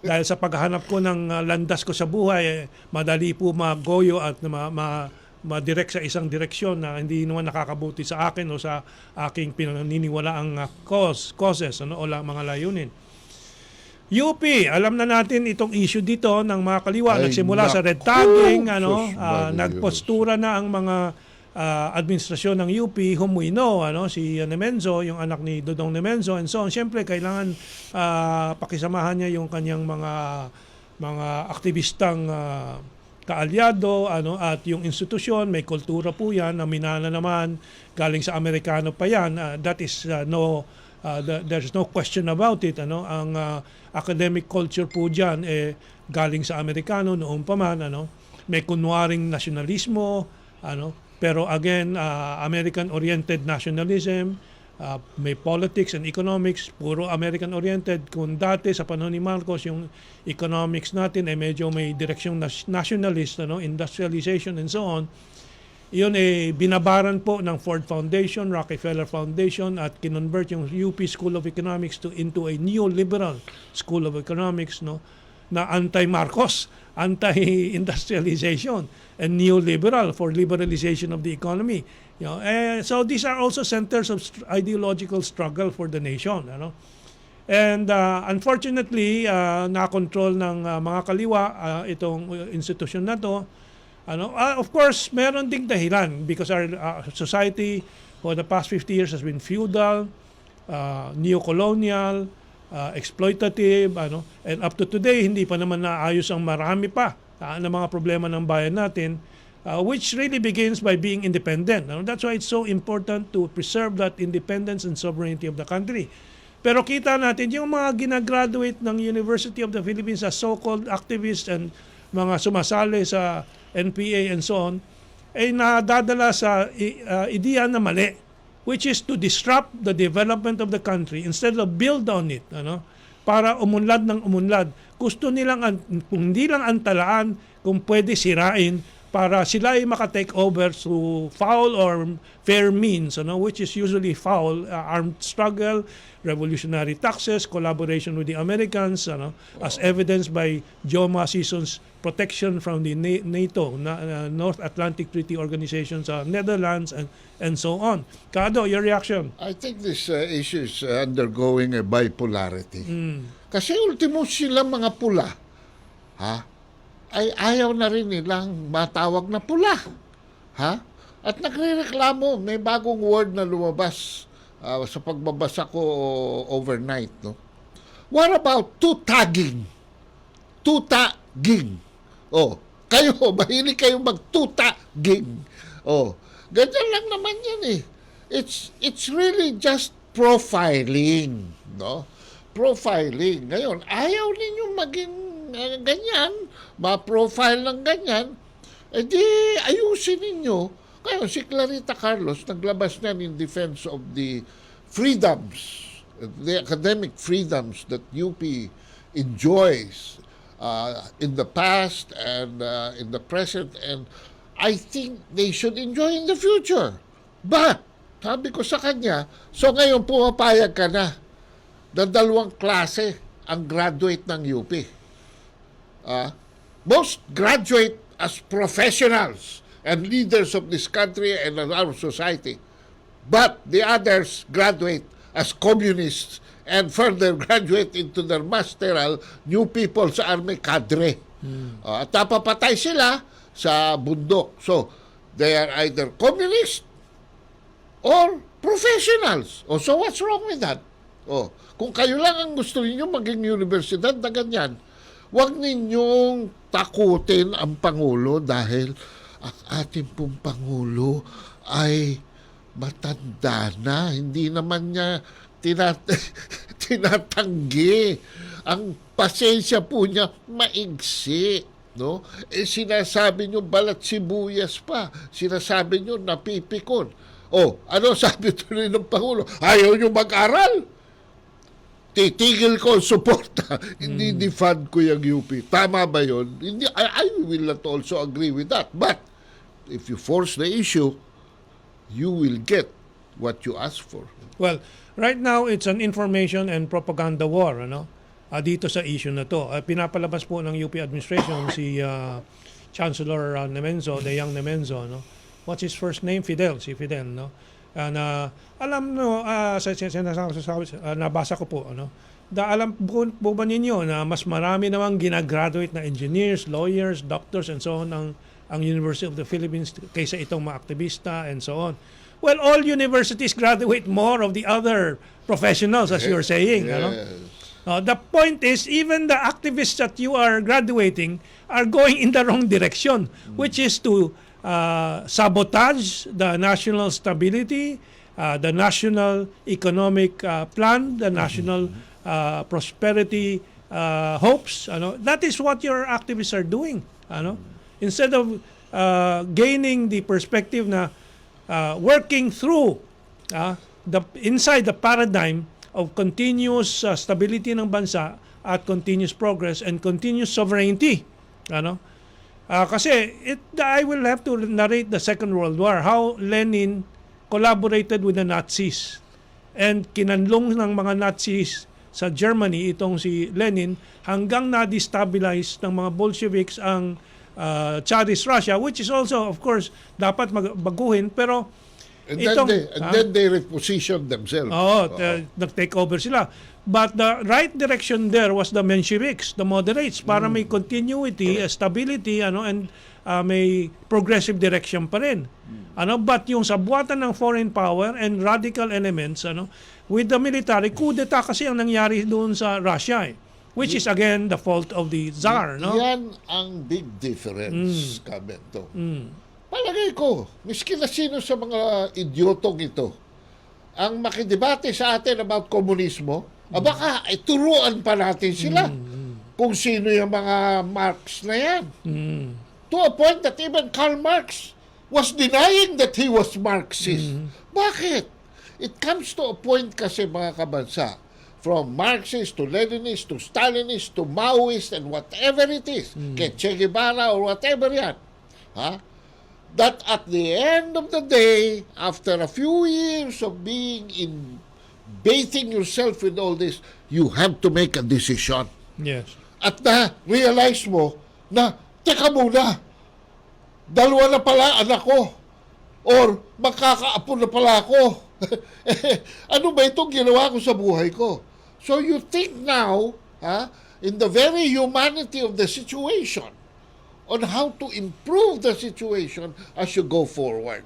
dahil sa paghahanap ko ng landas ko sa buhay, madali po magoyo at madirect sa isang direksyon na hindi naman nakakabuti sa akin o sa aking pinaniniwalaang causes o mga layunin. UP, alam na natin itong issue dito ng mga kaliwa. Nagsimula sa red tagging, nagpostura na ang mga administrasyon ng UP, humuino, si Nemenzo, yung anak ni Dodong Nemenzo, and so on. Siyempre, kailangan pakisamahan niya yung kanyang mga aktivistang kaalyado, at yung institusyon, may kultura po yan, na minana naman, galing sa Amerikano pa yan. That is there's no question about it. Ang academic culture po dyan, galing sa Amerikano, noon pa man, may kunwaring nasyonalismo, pero again, American-oriented nationalism, may politics and economics, puro American-oriented. Kung dati sa panahon ni Marcos, yung economics natin ay medyo may direksyong nationalist, industrialization and so on, yun binabaran po ng Ford Foundation, Rockefeller Foundation at kinonvert yung UP School of Economics into a neoliberal School of Economics na anti-Marcos, anti-industrialization, and neoliberal for liberalization of the economy. So these are also centers of ideological struggle for the nation. And unfortunately, na-control ng mga kaliwa itong institusyon na to. Of course, meron ding dahilan because our society for the past 50 years has been feudal, neo-colonial, exploitative, and up to today, hindi pa naman naayos ang marami pa ng mga problema ng bayan natin, which really begins by being independent. That's why it's so important to preserve that independence and sovereignty of the country. Pero kita natin, yung mga ginagraduate ng University of the Philippines as so-called activists and mga sumasali sa NPA and so on, ay nadadala sa ideya na mali, which is to disrupt the development of the country instead of build on it, para umunlad ng umunlad. Gusto nilang, kung hindi lang antalaan, kung pwede sirain, para sila ay maka-take over through foul or fair means, which is usually foul, armed struggle, revolutionary taxes, collaboration with the Americans, as evidenced by Joe Masison's protection from the NATO, North Atlantic Treaty Organization sa Netherlands, and so on. Kado, your reaction? I think this issue is undergoing a bipolarity. Kasi ultimo sila mga pula, ay ayaw na rin nilang matawag na pula. At nagrereklamo, may bagong word na lumabas sa pagbabasa ko overnight. What about two-tagging? Two-tagging. Kayo, mahilig kayo mag-two-tagging. Ganyan lang naman yan eh. It's really just profiling. Profiling. Ngayon, ayaw ninyong maging ganyan, ma-profile ng ganyan, di ayusin ninyo. Ngayon, si Clarita Carlos, naglabas niyan in defense of the freedoms, the academic freedoms that UP enjoys in the past and in the present, and I think they should enjoy in the future. But, sabi ko sa kanya, so ngayon pumapayag ka na 2 klase ang graduate ng UP. Most graduate as professionals and leaders of this country and of our society. But the others graduate as communists and further graduate into their masteral new people's army cadre. At napapatay sila sa bundok. So, they are either communists or professionals. So what's wrong with that? Kung kayo lang ang gusto niyo maging universidad na ganyan, huwag ninyong takutin ang Pangulo dahil ang ating pong Pangulo ay matanda na. Hindi naman niya tinatanggi. Ang pasensya po niya maigsi. Sinasabi niyo balat sibuyas pa. Sinasabi niyo napipikon. Ano sabi tuloy ng Pangulo? Ayaw niyo mag-aral? Titigil ko ang suporta. Hindi defund ko yung UP. Tama ba yun? Hindi, I will not also agree with that. But, if you force the issue, you will get what you ask for. Well, right now, it's an information and propaganda war, dito sa issue na to. Pinapalabas po ng UP administration si Chancellor Nemenzo, the young Nemenzo, What's his first name? Si Fidel, And alam nabasa ko po, alam po ba ninyo na mas marami namang ginagraduate na engineers, lawyers, doctors, and so on ang University of the Philippines kaysa itong mga aktivista and so on. Well, all universities graduate more of the other professionals, as you're saying. Yes. The point is, even the activists that you are graduating are going in the wrong direction, which is to sabotage the national stability, the national economic plan, the national prosperity hopes. That is what your activists are doing. Instead of gaining the perspective na working through inside the paradigm of continuous stability ng bansa at continuous progress and continuous sovereignty. Kasi I will have to narrate the Second World War, how Lenin collaborated with the Nazis and kinanlong ng mga Nazis sa Germany itong si Lenin hanggang na-destabilize ng mga Bolsheviks ang Tsarist Russia, which is also, of course, dapat baguhin, pero and then they repositioned themselves. Nag-take over sila. But the right direction there was the Mensheviks, the moderates, para may continuity, stability, and may progressive direction pa rin. But yung sabuatan ng foreign power and radical elements, with the military, coup d'etat kasi ang nangyari doon sa Russia, which is again the fault of the Tsar. Yan ang big difference, Kabento. Palagay ko, miski na sino sa mga idiotong ito, ang makidebate sa atin about komunismo, baka turuan pa natin sila kung sino yung mga Marx na yan. To a point that even Karl Marx was denying that he was Marxist. Bakit? It comes to a point kasi, mga kabansa, from Marxist to Leninist to Stalinist to Maoist and whatever it is, kay Che Guevara or whatever yan, that at the end of the day, after a few years of bathing yourself with all this, you have to make a decision. Yes. At realize mo na, teka muna, dalawa na pala anak ko, or magkakaapo na pala ako. Ano ba itong ginawa ko sa buhay ko? So you think now, in the very humanity of the situation, on how to improve the situation as you go forward.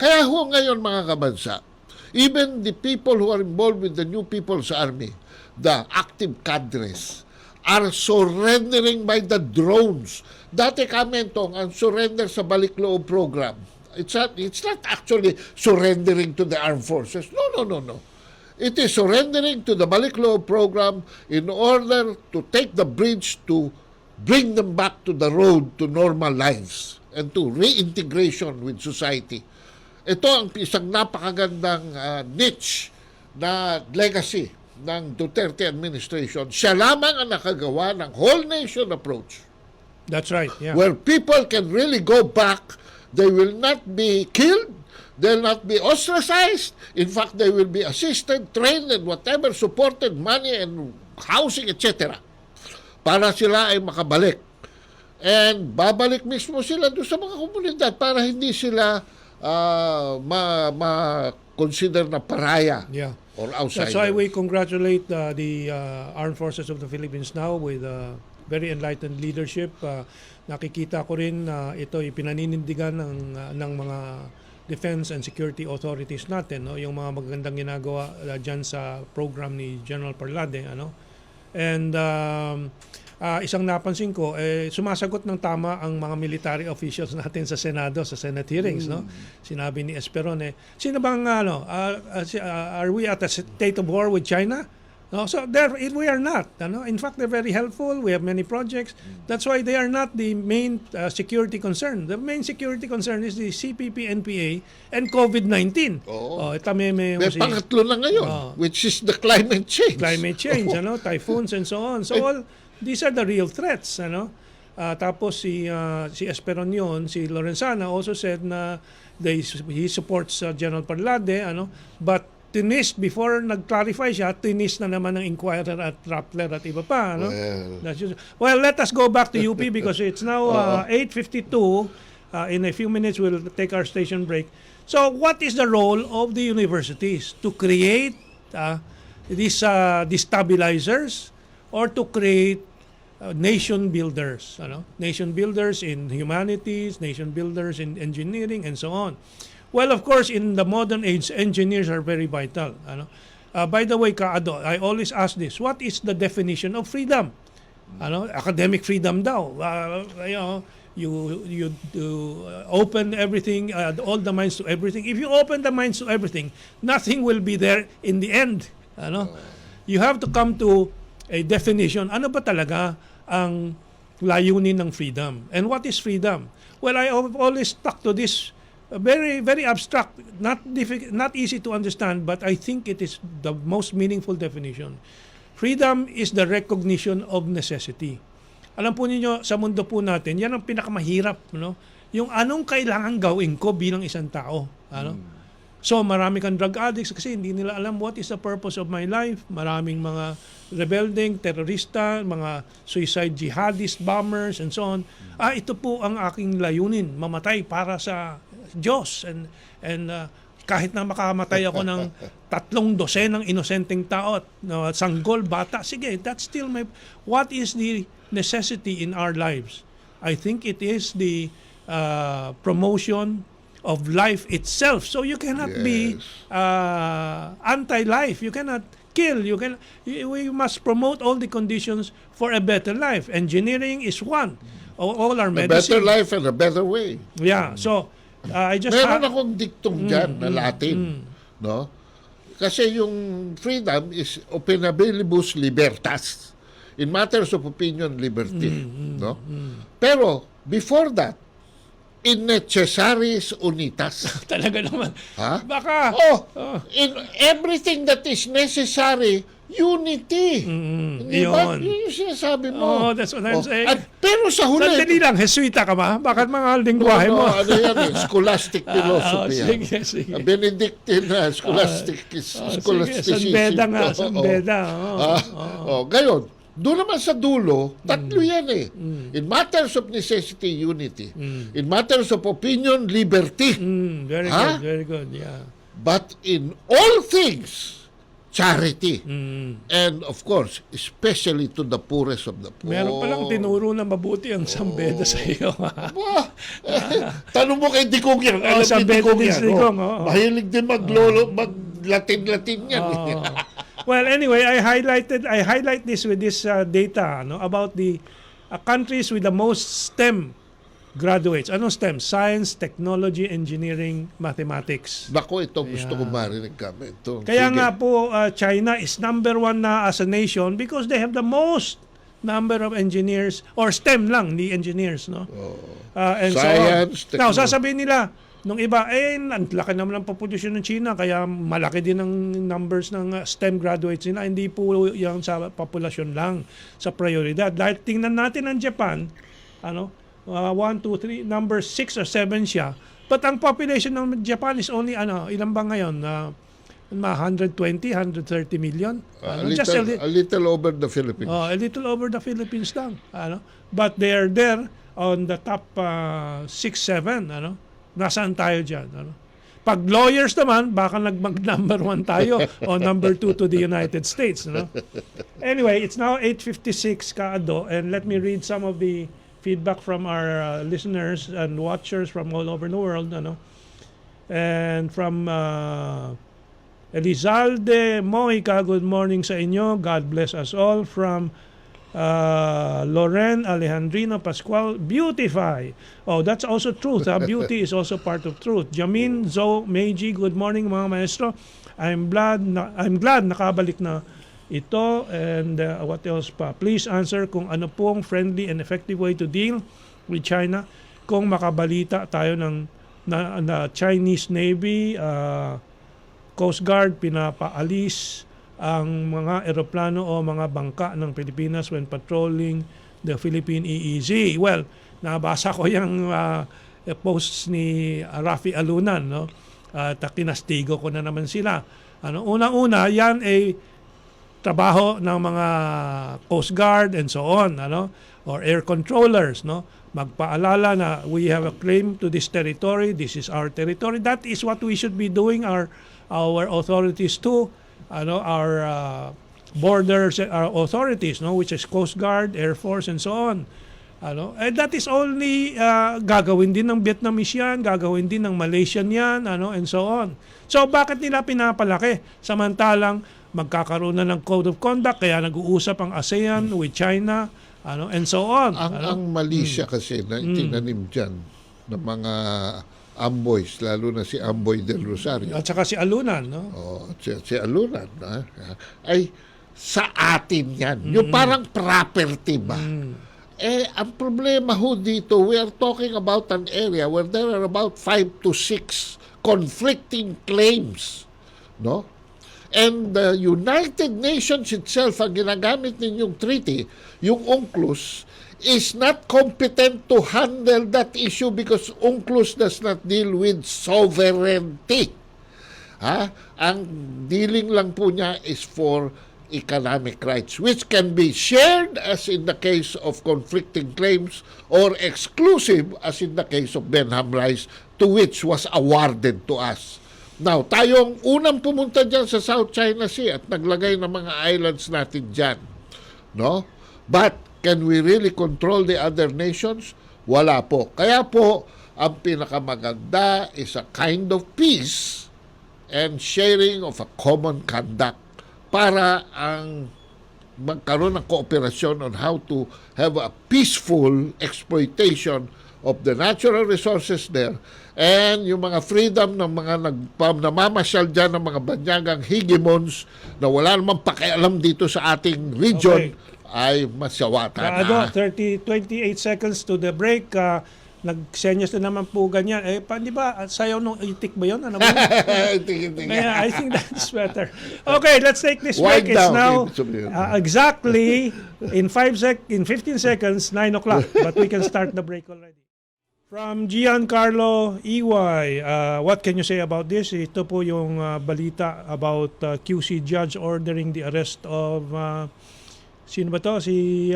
Kaya ngayon, mga kabansa, even the people who are involved with the new People's Army, the active cadres, are surrendering by the drones. Dati, Mentong, ang surrender sa Balikloob program, it's not actually surrendering to the armed forces. No. It is surrendering to the Balikloob program in order to take the bridge to bring them back to the road to normal lives and to reintegration with society. Ito ang isang napakagandang niche na legacy ng Duterte administration. Siya lamang ang nakagawa ng whole nation approach. That's right, yeah. Where people can really go back. They will not be killed. They'll not be ostracized. In fact, they will be assisted, trained, and whatever, supported, money and housing, etc. Para sila ay makabalik. And babalik mismo sila doon sa mga komunidad para hindi sila ma-consider na paraya or outsider. That's why we congratulate the Armed Forces of the Philippines now with very enlightened leadership. Nakikita ko rin na ito ay pinaninindigan ng mga defense and security authorities natin, yung mga magagandang ginagawa dyan sa program ni General Parlade. And isang napansin ko, sumasagot ng tama ang mga military officials natin sa Senado, sa Senate hearings. Sinabi ni Esperone, sino bang, are we at a state of war with China? No, so we are not. In fact, they're very helpful. We have many projects. That's why they are not the main security concern. The main security concern is the CPPNPA and COVID-19. May pangatlo na ngayon, which is the climate change. Climate change, typhoons and so on. So all these are the real threats. Tapos si Esperon yun, si Lorenzana also said na he supports General Parlade, but tinis, before nag-clarify siya, tinis na naman ng Inquirer at Rappler at iba pa. Well, let us go back to UP because it's now 8:52. In a few minutes, we'll take our station break. So, what is the role of the universities? To create these destabilizers or to create nation builders? Nation builders in humanities, nation builders in engineering, and so on. Well, of course, in the modern age, engineers are very vital. By the way, Kaado, I always ask this, what is the definition of freedom? Academic freedom daw. You open everything, all the minds to everything. If you open the minds to everything, nothing will be there in the end. You have to come to a definition. Ano ba talaga ang layunin ng freedom? And what is freedom? Well, I always stuck to this very very abstract, not easy to understand, but I think it is the most meaningful definition. Freedom is the recognition of necessity. Alam po ninyo, sa mundo po natin, yan ang pinakamahirap, no? Yung anong kailangan gawin ko bilang isang tao, ano? So marami kang drug addicts kasi hindi nila alam what is the purpose of my life. Maraming mga rebelding, terorista, mga suicide jihadist, bombers, and so on. Ito po ang aking layunin, mamatay para sa Diyos. And kahit na makamatay ako ng 300 inosenteng tao at sanggol, bata, sige, that's still my... What is the necessity in our lives? I think it is the promotion of life itself. So you cannot be anti-life. You cannot kill. We must promote all the conditions for a better life. Engineering is one. All our medicine. A better life and a better way. Yeah. So I just meron akong diktong dyan na Latin, no? Kasi yung freedom is opinabilibus libertas. In matters of opinion, liberty, no? Pero before that, in necessaris unitas. Talaga naman. Ha? Baka. In everything that is necessary, unity. Hindi ba? Yun. Yun yung sinasabi mo. That's what I'm saying. At, pero sa huli... Sandali lang, Jesuita ka ba? Bakit mga lingwahe mo? Ano yan scholastic philosophy. Sige. Benedictine scholasticism. San Beda nga, San Beda. Gayon, doon naman sa dulo, tatlo yan eh. In matters of necessity, unity. In matters of opinion, liberty. Very good, yeah. But in all things, charity. And of course, especially to the poorest of the poor. Meron palang tinuro na mabuti ang San Beda sa iyo. Tanong mo kay Dikong yan. San Beda din si Dikong. Mahilig din mag-Latin-Latin yan. Well, anyway, I highlight this with this data about the countries with the most STEM graduates. Anong STEM? Science, Technology, Engineering, Mathematics. Nako, ito gusto ko marinig kami. Kaya nga po, China is number 1 na as a nation because they have the most number of engineers, or STEM lang, the engineers, no? And Science, so now, sasabihin nila, nung iba, ang laki naman ng populasyon ng China, kaya malaki din ang numbers ng STEM graduates nila. Hindi po yung sa populasyon lang, sa prioridad. Dahil tingnan natin ang Japan, 1, 2, 3, number 6 or 7 siya. But ang population ng Japan is only, ilan ba ngayon? 120, 130 million? A little over the Philippines. A little over the Philippines lang. But they are there on the top 6, 7, Nasaan tayo dyan? Pag lawyers naman, baka number 1 tayo o number 2 to the United States. Anyway, it's now 8:56 kaado, and let me read some of the feedback from our listeners and watchers from all over the world. And from Elizalde Moica, good morning sa inyo. God bless us all. From Loren Alejandrino Pascual, beautify. That's also truth. Beauty is also part of truth. Jamin Zo Meiji, good morning mga maestro. I'm glad nakabalik na ito. And what else pa? Please answer kung ano pong friendly and effective way to deal with China kung makabalita tayo ng na Chinese Navy, Coast Guard pinapaalis ang mga eroplano o mga bangka ng Pilipinas when patrolling the Philippine EEZ. Well, nabasa ko yung posts ni Rafi Alunan, at kinastigo ko na naman sila. Unang-una, yan ay trabaho ng mga Coast Guard and so on, or air controllers, magpaalala na we have a claim to this territory, this is our territory. That is what we should be doing, our authorities too. Our borders, our authorities, which is Coast Guard, Air Force, and so on. And that is only gagawin din ng Vietnamese yan, gagawin din ng Malaysian yan, and so on. So bakit nila pinapalaki? Samantalang magkakaroon na ng Code of Conduct, kaya nag-uusap ang ASEAN with China, and so on. Ang Malaysia kasi na itinanim dyan ng mga Amboys, lalo na si Amboy del Rosario. At saka si Alunan, si Alunan, ay sa atin yan. Yung parang property ba? Ang problema ho dito, we are talking about an area where there are about 5 to 6 conflicting claims, no? And the United Nations itself, ang ginagamit ninyong treaty, yung UNCLOS, is not competent to handle that issue because UNCLOS does not deal with sovereignty. Ang dealing lang po niya is for economic rights, which can be shared as in the case of conflicting claims or exclusive as in the case of Benham Rice, to which was awarded to us. Now, tayong unang pumunta dyan sa South China Sea at naglagay ng mga islands natin dyan. No? But, can we really control the other nations? Wala po. Kaya po, ang pinakamaganda is a kind of peace and sharing of a common conduct para ang magkaroon ng kooperasyon on how to have a peaceful exploitation of the natural resources there, and yung mga freedom ng mga namamasyal dyan ng mga banyagang hegemons na wala namang pakialam dito sa ating region, ay masyawatan. 28 seconds to the break. Nagsenyas na naman po ganyan. Di ba, sayaw nung itik ba yun? Ano ba? I think that's better. Okay, let's take this break. It's now exactly in 15 seconds, 9 o'clock. But we can start the break already. From Giancarlo EY, what can you say about this? Ito po yung balita about QC judge ordering the arrest of sino ba to? Si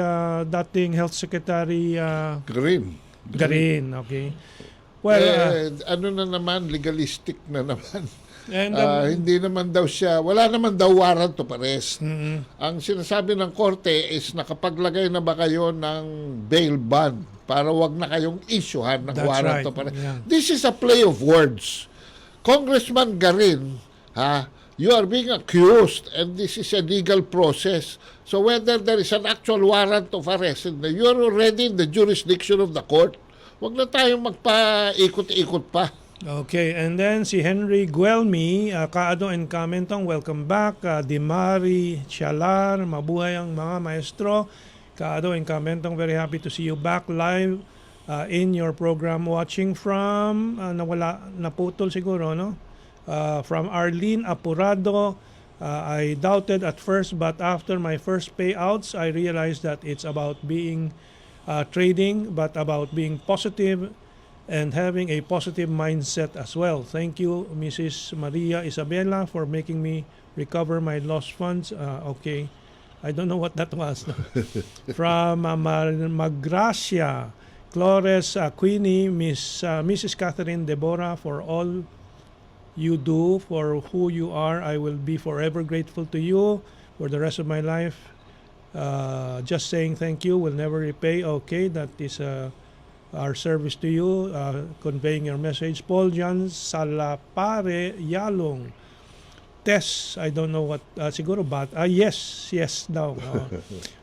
dating Health Secretary Garin, okay. Well, ano na naman, legalistic na naman. And, hindi naman daw siya, wala naman daw warrant of arrest. Ang sinasabi ng korte is nakapaglagay na ba kayo ng bail bond para wag na kayong issuehan ng warrant of arrest. Yeah. This is a play of words. Congressman Garin, you are being accused and this is a legal process. So whether there is an actual warrant of arrest and you are already in the jurisdiction of the court, wag na tayong magpa-ikot-ikot pa. Okay, and then si Henry Guelmi, Kaado and Mentong, welcome back. Dimari Chalar, mabuhay ang mga maestro. Kaado and Mentong, very happy to see you back live in your program. Watching from, naputol siguro, no? From Arlene Apurado, I doubted at first, but after my first payouts, I realized that it's about being trading, but about being positive and having a positive mindset as well. Thank you, Mrs. Maria Isabella, for making me recover my lost funds. Okay, I don't know what that was. From Magracia, Flores Queenie, Mrs. Catherine Deborah, for all you do, for who you are, I will be forever grateful to you for the rest of my life. Just saying thank you will never repay. Okay, that is our service to you, conveying your message. Paul Jan Salapare Yalong. Tess, I don't know what, siguro bat. Yes daw.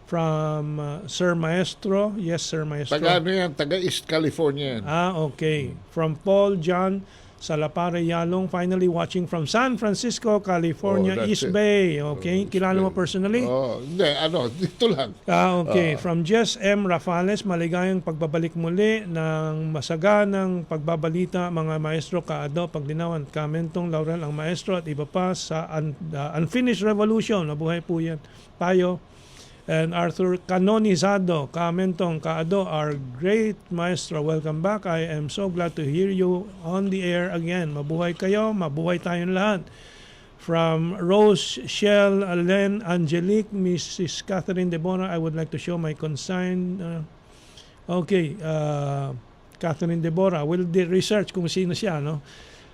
From Sir Maestro. Yes, Sir Maestro. Taga ano yan? Taga East California yan. Okay. From Paul John Salapare Yalong, finally watching from San Francisco, California, East Bay. Okay, kilala mo personally? Hindi, dito lang. Okay, from Jess M. Rafales, maligayang pagbabalik muli ng masaganang pagbabalita, mga maestro, Kaado, Paglinawan, Mentong, Laurel, ang maestro at iba pa sa Unfinished Revolution. Nabuhay po yan. Tayo. And Arthur Canonizado, Mentong, Kaado, our great maestro. Welcome back. I am so glad to hear you on the air again. Mabuhay kayo, mabuhay tayong lahat. From Rose Shell, Len, Angelique, Mrs. Catherine Deborah, I would like to show my consign. Catherine Deborah, will research kung sino siya, no?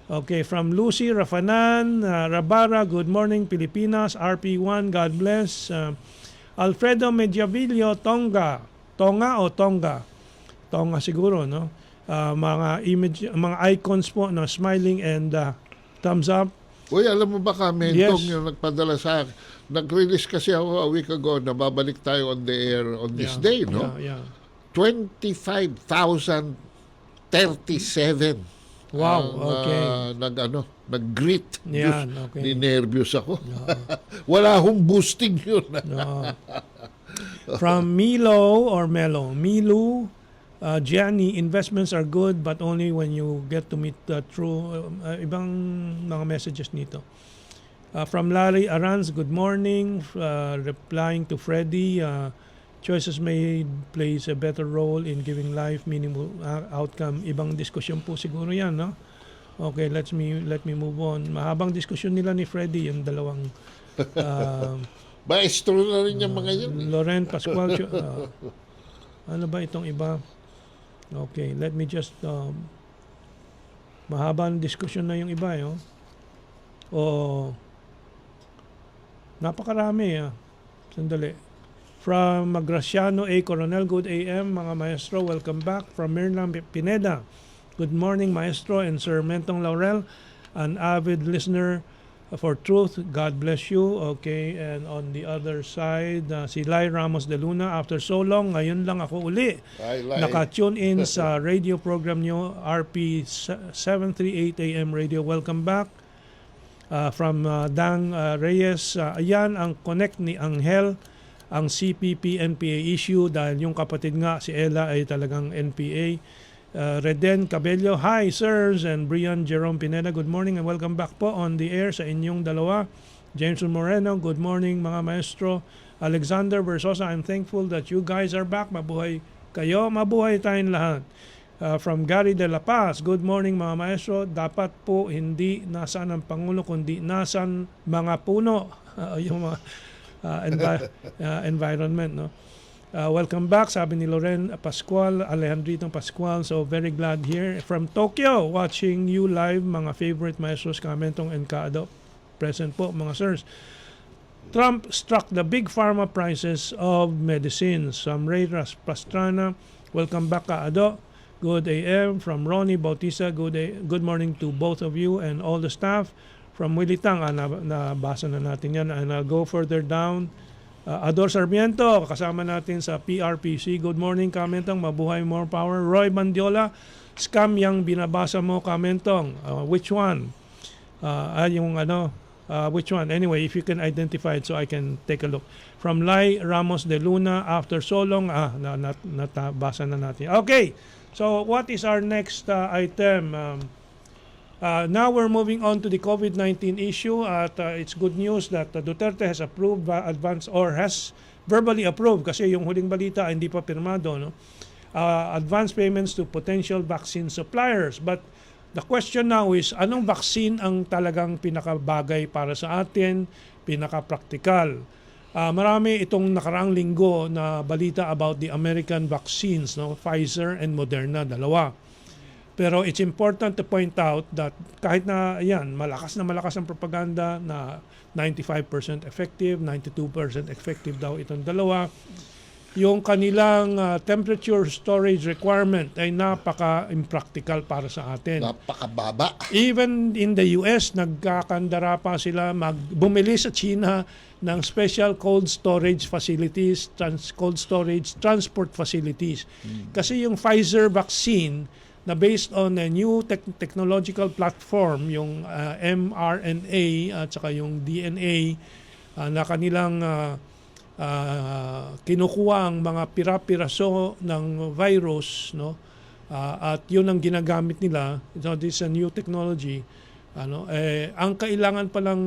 Okay, from Lucy Rafanan, Rabara, good morning, Pilipinas, RP1, God bless. Alfredo Mediavillo, Tonga o Tonga? Tonga siguro, no? Mga image, mga icons po, no? Smiling and thumbs up. Uy, alam mo ba Mentong, yung nagpadala sa akin, nag-release kasi ako a week ago na babalik tayo on the air on this day, no? 25,037. Wow, okay. Nag-greet. Yan, okay. Ninervyos ako. Wala akong boosting yun. From Milo or Melo, Milu, Gianni, investments are good but only when you get to meet the true, ibang mga messages nito. From Larry Aranz, good morning. Replying to Freddy, choices made plays a better role in giving life meaningful outcome. Ibang diskusyon po siguro yan, no? Okay, let me move on. Mahabang diskusyon nila ni Freddy, yung dalawang maestro na rin yung mga yun. Loren Pascual. Ano ba itong iba? Okay, let me just mahabang diskusyon na yung iba, yo. Napakarami, Sandali. From Magraciano A. Coronel, good AM, mga maestro, welcome back. From Mirna Pineda, good morning, maestro and Sir Mentong Laurel, an avid listener for truth. God bless you. Okay, and on the other side, si Lai Ramos de Luna, after so long, ngayon lang ako uli. Naka-tune in sa radio program nyo, RP 738 AM radio. Welcome back. From Dang Reyes, ayan ang connect ni Angel, ang CPPNPA issue dahil yung kapatid nga si Ella ay talagang NPA. Reden Cabello, hi sirs, and Brian Jerome Pineda, good morning and welcome back po on the air sa inyong dalawa. James Moreno, good morning mga maestro. Alexander Versosa, I'm thankful that you guys are back. Mabuhay kayo, mabuhay tayong lahat. From Gary de la Paz, good morning mga maestro. Dapat po hindi nasaan ang Pangulo kundi nasaan mga puno, yung mga environment, no? Welcome back, sabi ni Loren Pascual, Alejandrito Pascual. So very glad here from Tokyo, watching you live, mga favorite maestros, Mentong and Kaado. Present po mga sirs. Trump struck the big pharma prices of medicines. Ray Pastrana, welcome back Kaado. Good AM. From Ronnie Bautista, good morning to both of you and all the staff. From Willie Tang, nabasa na natin yan. And I'll go further down. Ador Sarmiento, kasama natin sa PRPC. Good morning, Kamentong. Mabuhay, more power. Roy Bandiola, scam yung binabasa mo, Kamentong. Which one? Which one? Anyway, if you can identify it so I can take a look. From Lai Ramos de Luna, after so long, nabasa na natin. Okay, so what is our next item? Now we're moving on to the COVID-19 issue. It's good news that Duterte has approved has verbally approved, kasi yung huling balita hindi pa pirmado, no? Advance payments to potential vaccine suppliers. But the question now is, anong vaccine ang talagang pinakabagay para sa atin, pinaka-practical? Marami itong nakaraang linggo na balita about the American vaccines, no? Pfizer and Moderna, dalawa. Pero it's important to point out that kahit na yan, malakas ang propaganda na 95% effective, 92% effective daw itong dalawa, yung kanilang temperature storage requirement ay napaka-impractical para sa atin. Napakababa. Even in the US, nagkakandara pa sila bumili sa China ng special cold storage facilities, cold storage transport facilities. Kasi yung Pfizer vaccine na based on a new technological platform, yung mRNA at saka yung DNA, na kanilang kinukuha ang mga pira-piraso ng virus, no? At yun ang ginagamit nila. So this is a new technology. Ang kailangan palang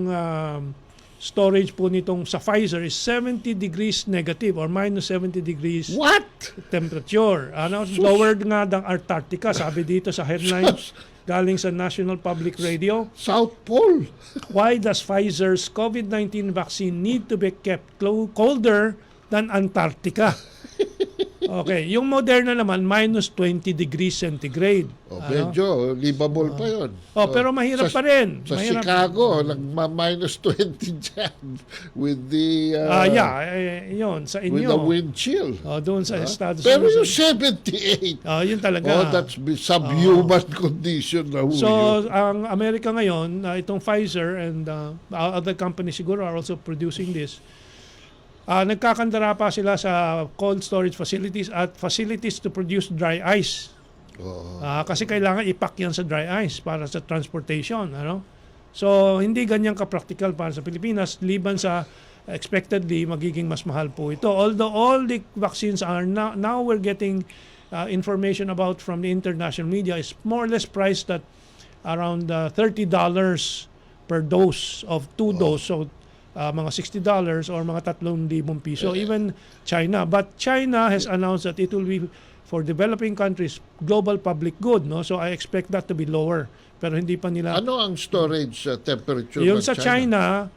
storage po nitong sa Pfizer is 70 degrees negative or minus 70 degrees What? Temperature. Lowered nga ng Antartica, sabi dito sa headlines galing sa National Public Radio. South Pole. Why does Pfizer's COVID-19 vaccine need to be kept colder than Antarctica? Okay, yung Moderna naman minus 20 degrees centigrade. Medyo livable pa yun. Pero mahirap pa rin. Sa mahirap. Chicago, nagma-minus 20 dyan with the yun sa inyo. with the wind chill. Doon sa Estados Pero Unidos. yung 78. Yun talaga. That's subhuman condition na So, ang Amerika ngayon, itong Pfizer and other companies siguro are also producing this. Nagkakandara pa sila sa cold storage facilities at facilities to produce dry ice. Kasi kailangan ipack yan sa dry ice para sa transportation. So, hindi ganyan ka-practical para sa Pilipinas, liban sa expectedly magiging mas mahal po ito. Although all the vaccines are now we're getting information about from the international media is more or less priced at around $30 per dose of 2 dose. So, mga $60 or mga 3,000 piso. Even China. But China has announced that it will be for developing countries, global public good. No? So I expect that to be lower. Pero hindi pa nila... Ano ang storage temperature yung ng sa China,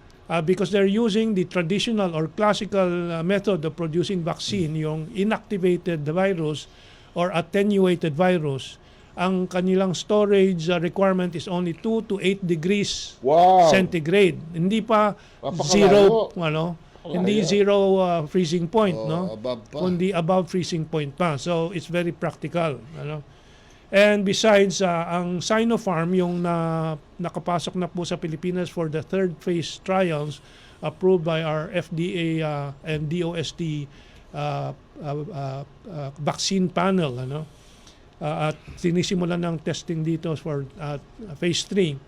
because they're using the traditional or classical method of producing vaccine, yung inactivated virus or attenuated virus, ang kanilang storage requirement is only 2 to 8 degrees centigrade. Hindi pa zero, hindi zero freezing point, no? Kundi above freezing point pa. So it's very practical, And besides, ang Sinopharm, yung nakapasok na po sa Pilipinas for the third phase trials approved by our FDA and DOST vaccine panel, at sinisimulan ng testing dito for phase 3.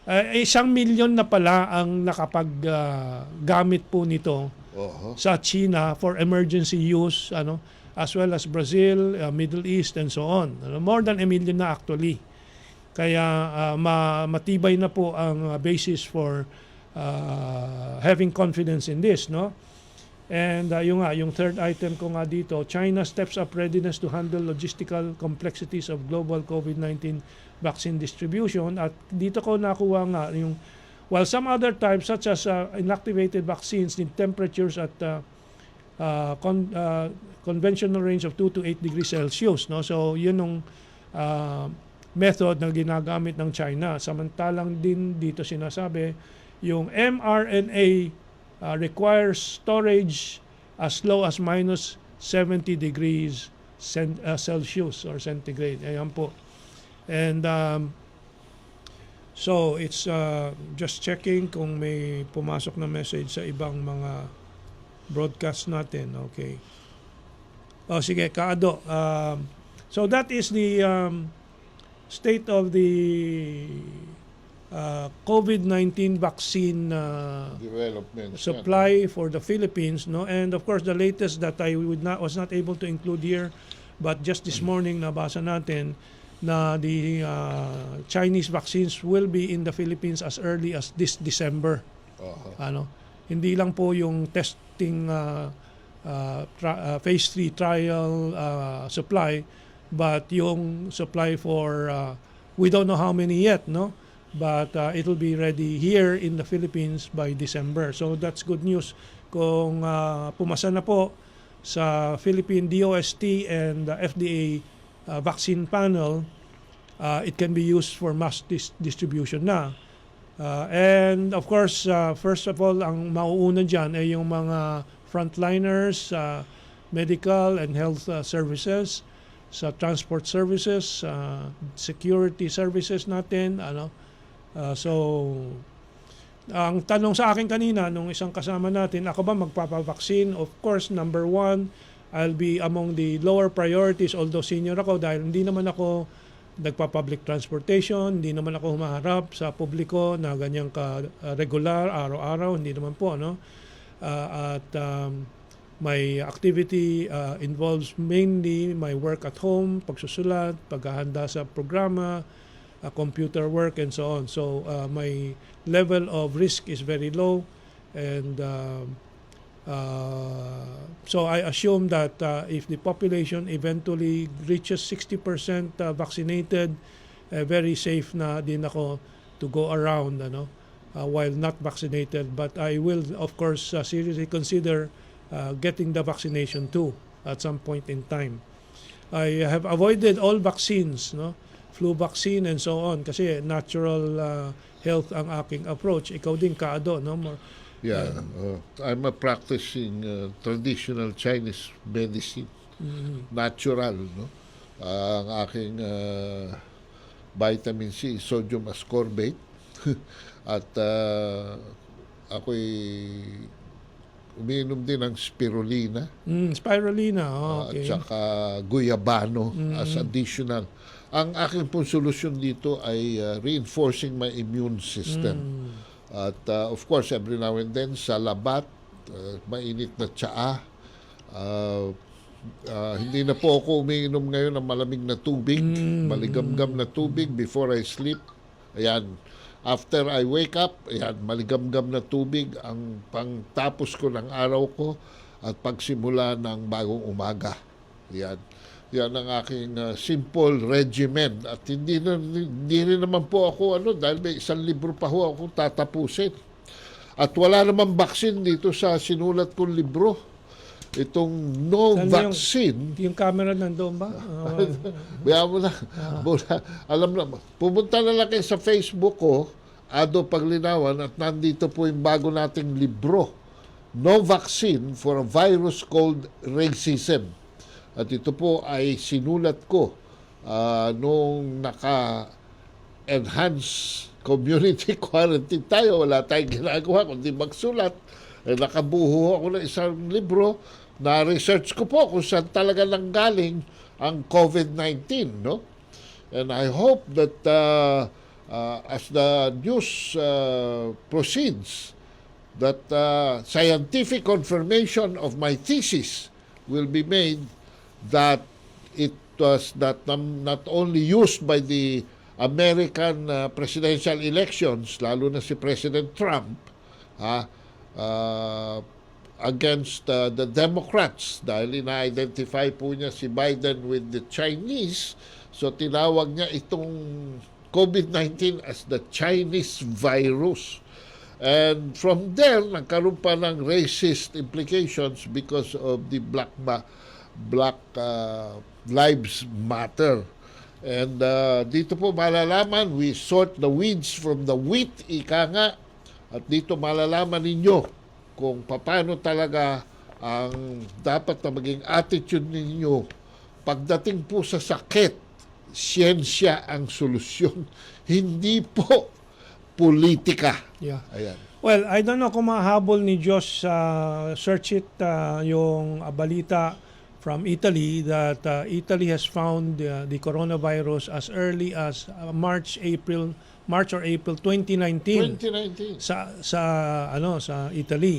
1 million na pala ang nakapaggamit po nito sa China for emergency use, as well as Brazil, Middle East, and so on. More than 1 million na actually. Kaya matibay na po ang basis for having confidence in this, no? And yung third item ko nga dito, China steps up readiness to handle logistical complexities of global COVID-19 vaccine distribution. At dito ko nakuha nga yung, while some other types such as inactivated vaccines need temperatures at conventional range of 2 to 8 degrees Celsius, no? So yun yung method na ginagamit ng China. Samantalang din dito sinasabi yung mRNA requires storage as low as minus 70 degrees Celsius or centigrade. Ayan po. And so it's just checking kung may pumasok na message sa ibang mga broadcast natin. Okay. Sige, Kaado. So that is the state of the COVID-19 vaccine development supply for the Philippines, no? And of course, the latest that I was not able to include here, but just this morning nabasa natin na the Chinese vaccines will be in the Philippines as early as this December. Hindi lang po yung testing phase 3 trial supply, but yung supply for we don't know how many yet, no? But it will be ready here in the Philippines by December. So that's good news. Kung pumasa na po sa Philippine DOST and the FDA vaccine panel, it can be used for mass distribution na. And of course, first of all, ang mauuna dyan ay yung mga frontliners, medical and health services, sa transport services, security services natin, so ang tanong sa akin kanina nung isang kasama natin, ako ba magpapavaccine? Of course, number one, I'll be among the lower priorities, although senior ako, dahil hindi naman ako nagpa-public transportation, hindi naman ako humaharap sa publiko na ganyang ka-regular, araw-araw, hindi naman po, my activity involves mainly my work at home, pagsusulat, paghahanda sa programa, computer work, and so on. So my level of risk is very low, and so I assume that if the population eventually reaches 60% vaccinated, very safe na din ako to go around, while not vaccinated. But I will, of course, seriously consider getting the vaccination too at some point in time. I have avoided all vaccines, flu vaccine and so on, kasi natural health ang aking approach. Ikaw din, Kaado, Yeah, I'm a practicing traditional Chinese medicine, natural, ang aking vitamin C, sodium ascorbate, at ako'y umiinom din ng spirulina. Spirulina, okay. At saka guyabano as additional. Ang aking pong solusyon dito ay reinforcing my immune system. At of course, every now and then, sa labat, mainit na tsaa. Hindi na po ako umiinom ngayon ng malamig na tubig, maligamgam na tubig before I sleep. Ayan. After I wake up, ayan, maligamgam na tubig ang pangtapos ko ng araw ko at pagsimula ng bagong umaga. Ayan. Yan ang aking simple regimen. At hindi rin naman po ako, dahil may isang libro pa ho ako tatapusin. At wala naman vaccine dito sa sinulat kong libro. Itong no vaccine. Yung camera nandoon ba? Bayan mo na. Alam na. Pumunta na lang kayo sa Facebook ko, Ado Paglinawan, at nandito po yung bago nating libro. No Vaccine for a Virus Called Racism. At ito po ay sinulat ko nung naka-enhance community quarantine tayo. Wala tayong ginagawa kundi magsulat. Nakabuho ako ng isang libro na research ko po kung saan talaga nanggaling ang COVID-19. No? And I hope that as the news proceeds, that scientific confirmation of my thesis will be made that it was not only used by the American presidential elections, lalo na si President Trump, against the Democrats, dahil ina-identify po niya si Biden with the Chinese, so tinawag niya itong COVID-19 as the Chinese virus. And from there, nagkaroon pa ng racist implications because of the Black Lives Matter. And dito po malalaman, we sort the weeds from the wheat, ika nga. At dito malalaman ninyo kung paano talaga ang dapat na maging attitude ninyo pagdating po sa sakit. Siyensya ang solusyon, hindi po politika. Yeah. Ayan. Well, I don't know kung mahabol ni Josh search it yung balita from Italy that Italy has found the coronavirus as early as March or April 2019. Sa Italy,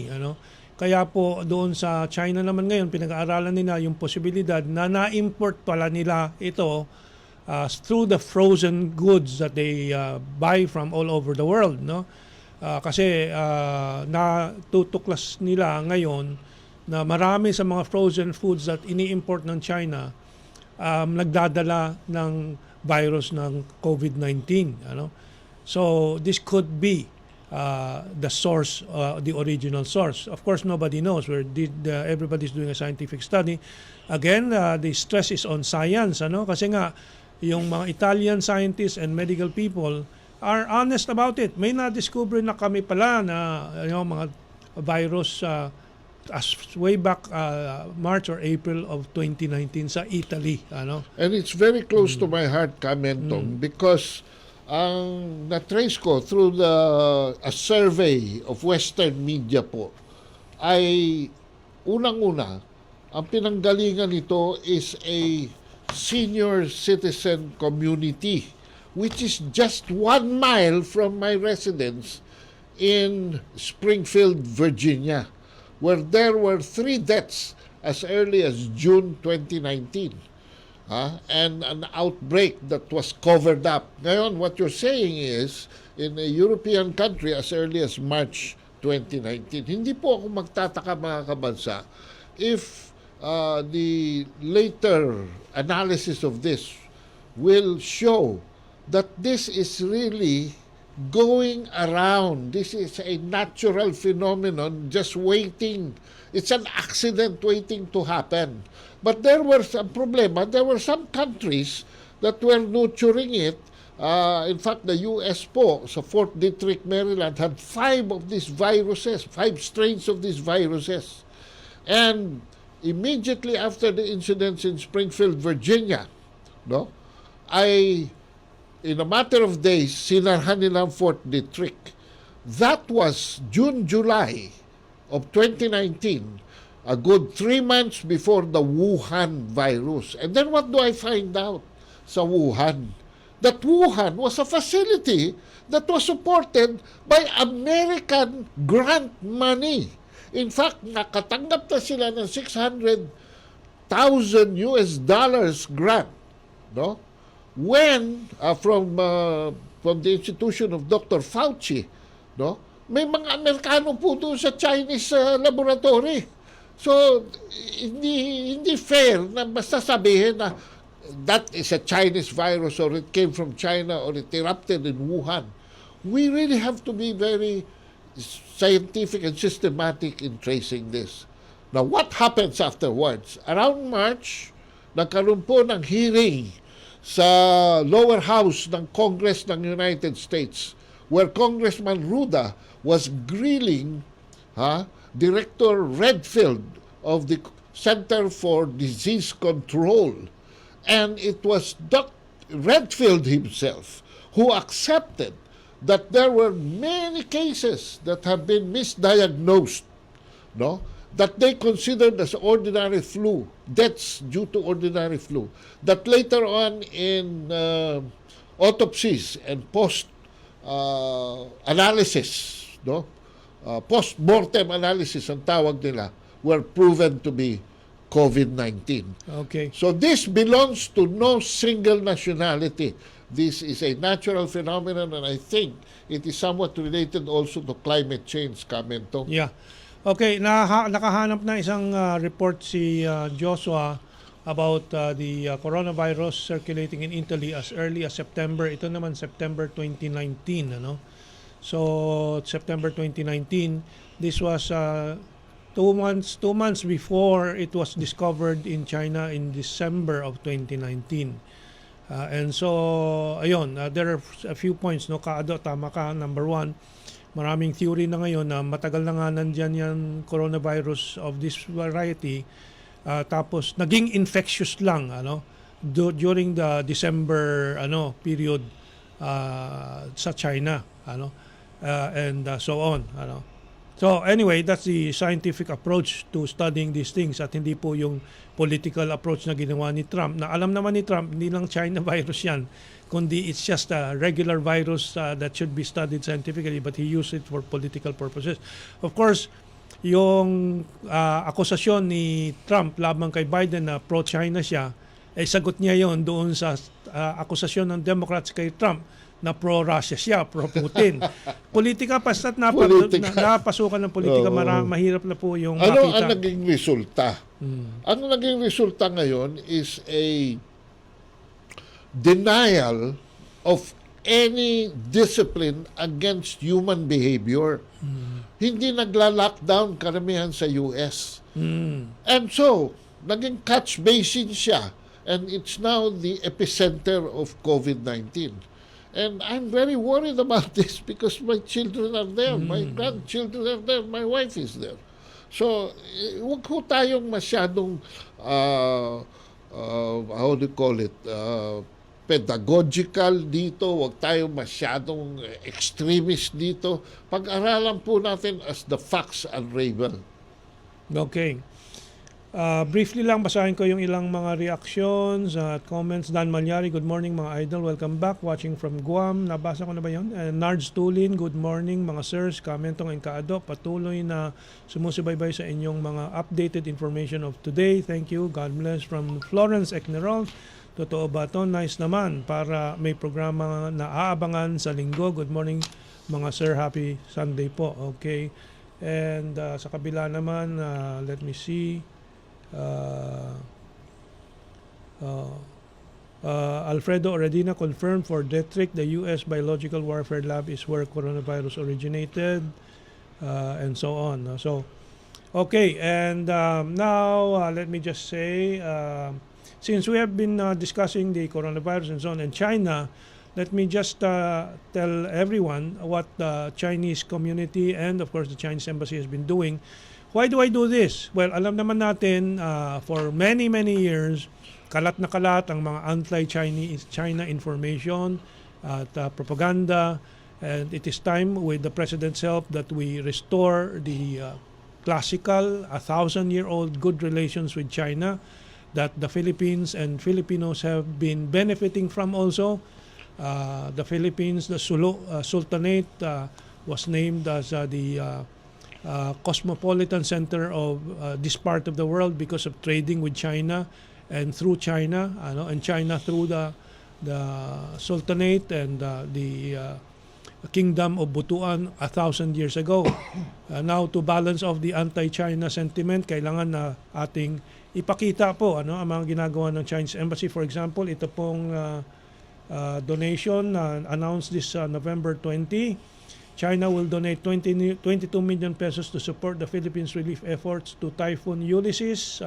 Kaya po doon sa China naman ngayon pinag-aaralan nila yung posibilidad na na-import pala nila ito through the frozen goods that they buy from all over the world, kasi natutuklas nila ngayon na marami sa mga frozen foods that ini-import ng China nagdadala ng virus ng COVID-19, So this could be the source, the original source. Of course, nobody knows. Everybody's doing a scientific study. Again, the stress is on science, kasi nga yung mga Italian scientists and medical people are honest about it. May na-discover na kami pala na mga virus as way back March or April of 2019 sa Italy. And it's very close to my heart, Mentong, because ang na-trace ko through a survey of Western media po ay unang-una, ang pinanggalingan nito is a senior citizen community which is just 1 mile from my residence in Springfield, Virginia, where there were 3 deaths as early as June 2019. And an outbreak that was covered up. Ngayon, what you're saying is, in a European country as early as March 2019, hindi po ako magtataka mga kabansa if the later analysis of this will show that this is really going around. This is a natural phenomenon just waiting. It's an accident waiting to happen. But there were some problema. There were some countries that were nurturing it. In fact, the US po, sa 4th District, Maryland, had 5 of these viruses, 5 strains of these viruses. And immediately after the incidents in Springfield, Virginia, in a matter of days, sinarhan nila ang 4th District. That was June, July of 2019, a good 3 months before the Wuhan virus. And then what do I find out sa Wuhan? That Wuhan was a facility that was supported by American grant money. In fact, nakatanggap na sila ng $600,000 grant, no? When from the institution of Dr. Fauci, no? May mga Amerikano po doon sa Chinese laboratory. So hindi fair na basta sabihin na that is a Chinese virus or it came from China or it erupted in Wuhan. We really have to be very scientific and systematic in tracing this. Now, what happens afterwards? Around March, nagkaroon po ng hearing sa lower house ng Congress ng United States where Congressman Ruda was grilling Director Redfield of the Center for Disease Control. And it was Dr. Redfield himself who accepted that there were many cases that have been misdiagnosed, no? That they considered as ordinary flu, deaths due to ordinary flu, that later on in autopsies and post-analysis, no? Post-mortem analysis ang tawag nila, were proven to be COVID-19. Okay. So this belongs to no single nationality. This is a natural phenomenon and I think it is somewhat related also to climate change, Mentong. Yeah. Okay, nakahanap na isang report si Joshua about the coronavirus circulating in Italy as early as September. Ito naman September 2019, ano? So September 2019, this was 2 months before it was discovered in China in December of 2019. And so, ayun, there are a few points, no? Kaado, tama ka. Number one, maraming theory na ngayon na matagal na nga nandyan yung coronavirus of this variety. Tapos, naging infectious lang, ano? During the December, period sa China, ano? And so on, ano? So anyway, that's the scientific approach to studying these things at hindi po yung political approach na ginawa ni Trump. Na alam naman ni Trump, hindi lang China virus yan, kundi it's just a regular virus that should be studied scientifically, but he used it for political purposes. Of course, yung akusasyon ni Trump labang kay Biden na pro-China siya, sagot niya yon doon sa akusasyon ng Democrats kay Trump na pro-Russia siya, pro-Putin. Politika, basta't napasukan ng politika, mahirap na po yung makita. Ano ang naging resulta? Ang naging resulta ngayon is a denial of any discipline against human behavior. Hindi nagla-lockdown karamihan sa US. And so, naging catch basin siya. And it's now the epicenter of COVID-19. And I'm very worried about this because my children are there, my grandchildren are there, my wife is there. So, huwag ho tayong masyadong, how do you call it, pedagogical dito, huwag tayong masyadong extremist dito. Pag-aralan po natin as the facts unravel. Okay. Briefly lang, basahin ko yung ilang mga reactions at comments. Dan Malyari, good morning mga idol. Welcome back. Watching from Guam. Nabasa ko na ba yun? Nards Tulin, good morning mga sirs. Mentong and Kaado, patuloy na sumusubaybay sa inyong mga updated information of today. Thank you. God bless. From Florence Eknerol, totoo ba ito? Nice naman para may programa na aabangan sa linggo. Good morning mga sir. Happy Sunday po. Okay. And sa kabila naman, let me see. Alfredo Oredina confirmed for Detrick the U.S. biological warfare lab is where coronavirus originated, and so on. So, okay, and now let me just say, since we have been discussing the coronavirus and so on in China, let me just tell everyone what the Chinese community and of course the Chinese embassy has been doing. Why do I do this? Well, alam naman natin for many years, kalat na kalat ang mga anti-China information at propaganda, and it is time with the President's help that we restore the classical, 1,000-year-old good relations with China that the Philippines and Filipinos have been benefiting from also. The Philippines, the Sultanate was named as the cosmopolitan center of this part of the world because of trading with China and through China, and China through the Sultanate and the Kingdom of Butuan 1,000 years ago. Now, to balance off the anti-China sentiment, kailangan na ating ipakita po ang mga ginagawa ng Chinese Embassy. For example, ito pong donation announced this November 20. China will donate 22 million pesos to support the Philippines relief efforts to Typhoon Ulysses.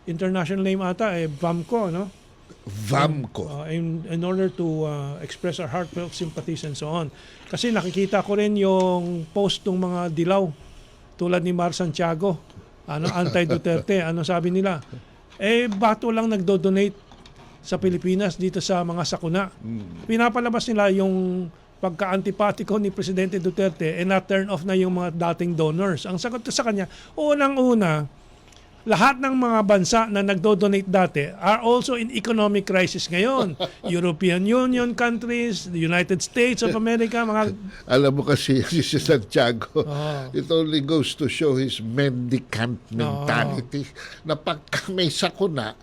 International name ata, VAMCO, VAMCO. In order to express our heartfelt sympathies and so on. Kasi nakikita ko rin yung post ng mga dilaw tulad ni Mar Santiago, anti-Duterte. Ano sabi nila? Bato lang nagdo-donate sa Pilipinas dito sa mga sakuna. Pinapalabas nila yung pagka-antipatiko ni Presidente Duterte na-turn off na yung mga dating donors. Ang sagot ko sa kanya, unang-una, lahat ng mga bansa na nagdo-donate dati are also in economic crisis ngayon. European Union countries, the United States of America, mga... Alam mo kasi si Santiago, it only goes to show his mendicant mentality na pagka may sakuna,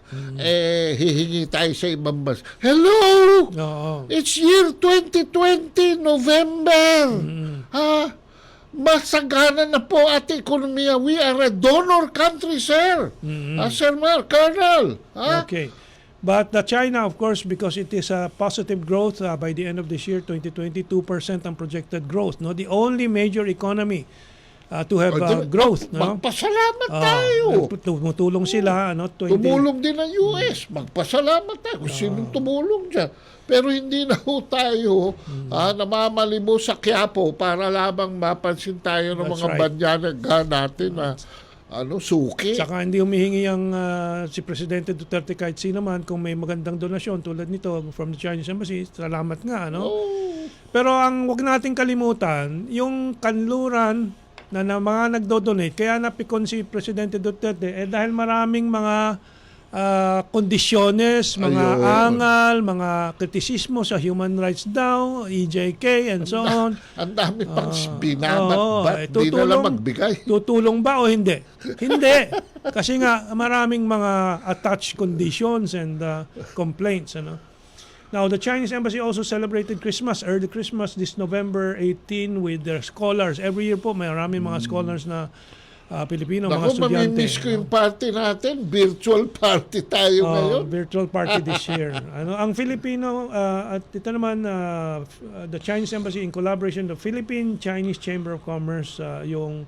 hihingi tayo sa ibang bansa. Hello! It's year 2020, November! Masagana na po ating ekonomiya. We are a donor country, sir. Sir Mark, Colonel. Okay. But China, of course, because it is a positive growth by the end of this year, 2022% ang projected growth. The only major economy to have growth. Magpasalamat tayo. Tumutulong sila. Tumulong din ang US. Magpasalamat tayo kung sinong tumulong dyan. Pero hindi na ho tayo namamalimu sa Quiapo para lamang mapansin tayo ng mga banyaga natin na suki. Saka hindi humihingi ang si Presidente Duterte kahit sino man kung may magandang donasyon tulad nito from the Chinese Embassy. Salamat nga. Pero ang wag nating kalimutan, yung kanluran na mga nagdo-donate, kaya napikon si Presidente Duterte dahil maraming mga kondisyones, mga angal, mga kritisismo sa human rights daw, EJK, and so on. Ang dami pang binabat, di na lang magbigay. Tutulong ba o hindi? Hindi. Kasi nga, maraming mga attached conditions and complaints. Now, the Chinese Embassy also celebrated Christmas, early Christmas, this November 18 with their scholars. Every year po, maraming mga scholars na Pilipino, mga estudyante. Mamimiss ko yung party natin. Virtual party tayo ngayon. Virtual party this year. Ang Filipino, at ito naman, the Chinese Embassy in collaboration, the Philippine Chinese Chamber of Commerce, yung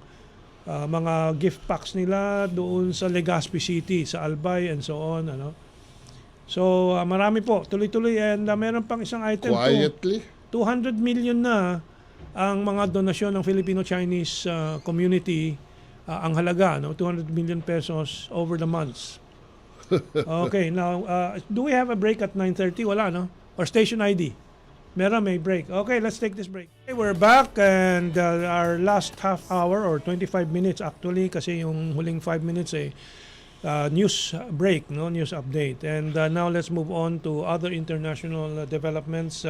mga gift packs nila doon sa Legazpi City, sa Albay, and so on. So, marami po. Tuloy-tuloy. And meron pang isang item quietly. 200 million na ang mga donasyon ng Filipino-Chinese community. Ang halaga, 200 million pesos over the months. Okay, now, do we have a break at 9:30? Wala, no? Or station ID? May break. Okay, let's take this break. Okay, we're back and our last half hour or 25 minutes actually kasi yung huling 5 minutes news break, news update. And now let's move on to other international developments.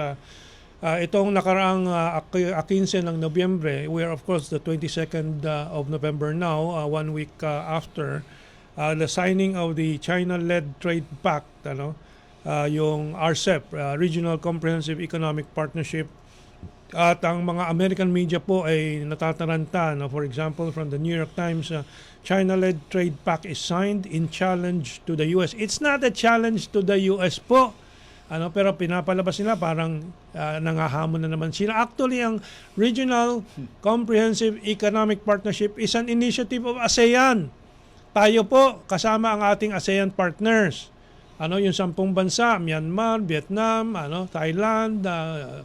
Itong nakaraang 15 ng Nobyembre, we are of course the 22nd of November now, 1 week after the signing of the China-led Trade Pact, yung RCEP, Regional Comprehensive Economic Partnership. At ang mga American media po ay natataranta. For example, from the New York Times, China-led Trade Pact is signed in challenge to the US. It's not a challenge to the US po. Pero pinapalabas nila parang nangahamon na naman sila. Actually, ang Regional Comprehensive Economic Partnership is an initiative of ASEAN. Tayo po, kasama ang ating ASEAN partners. Yung 10 bansa, Myanmar, Vietnam, Thailand,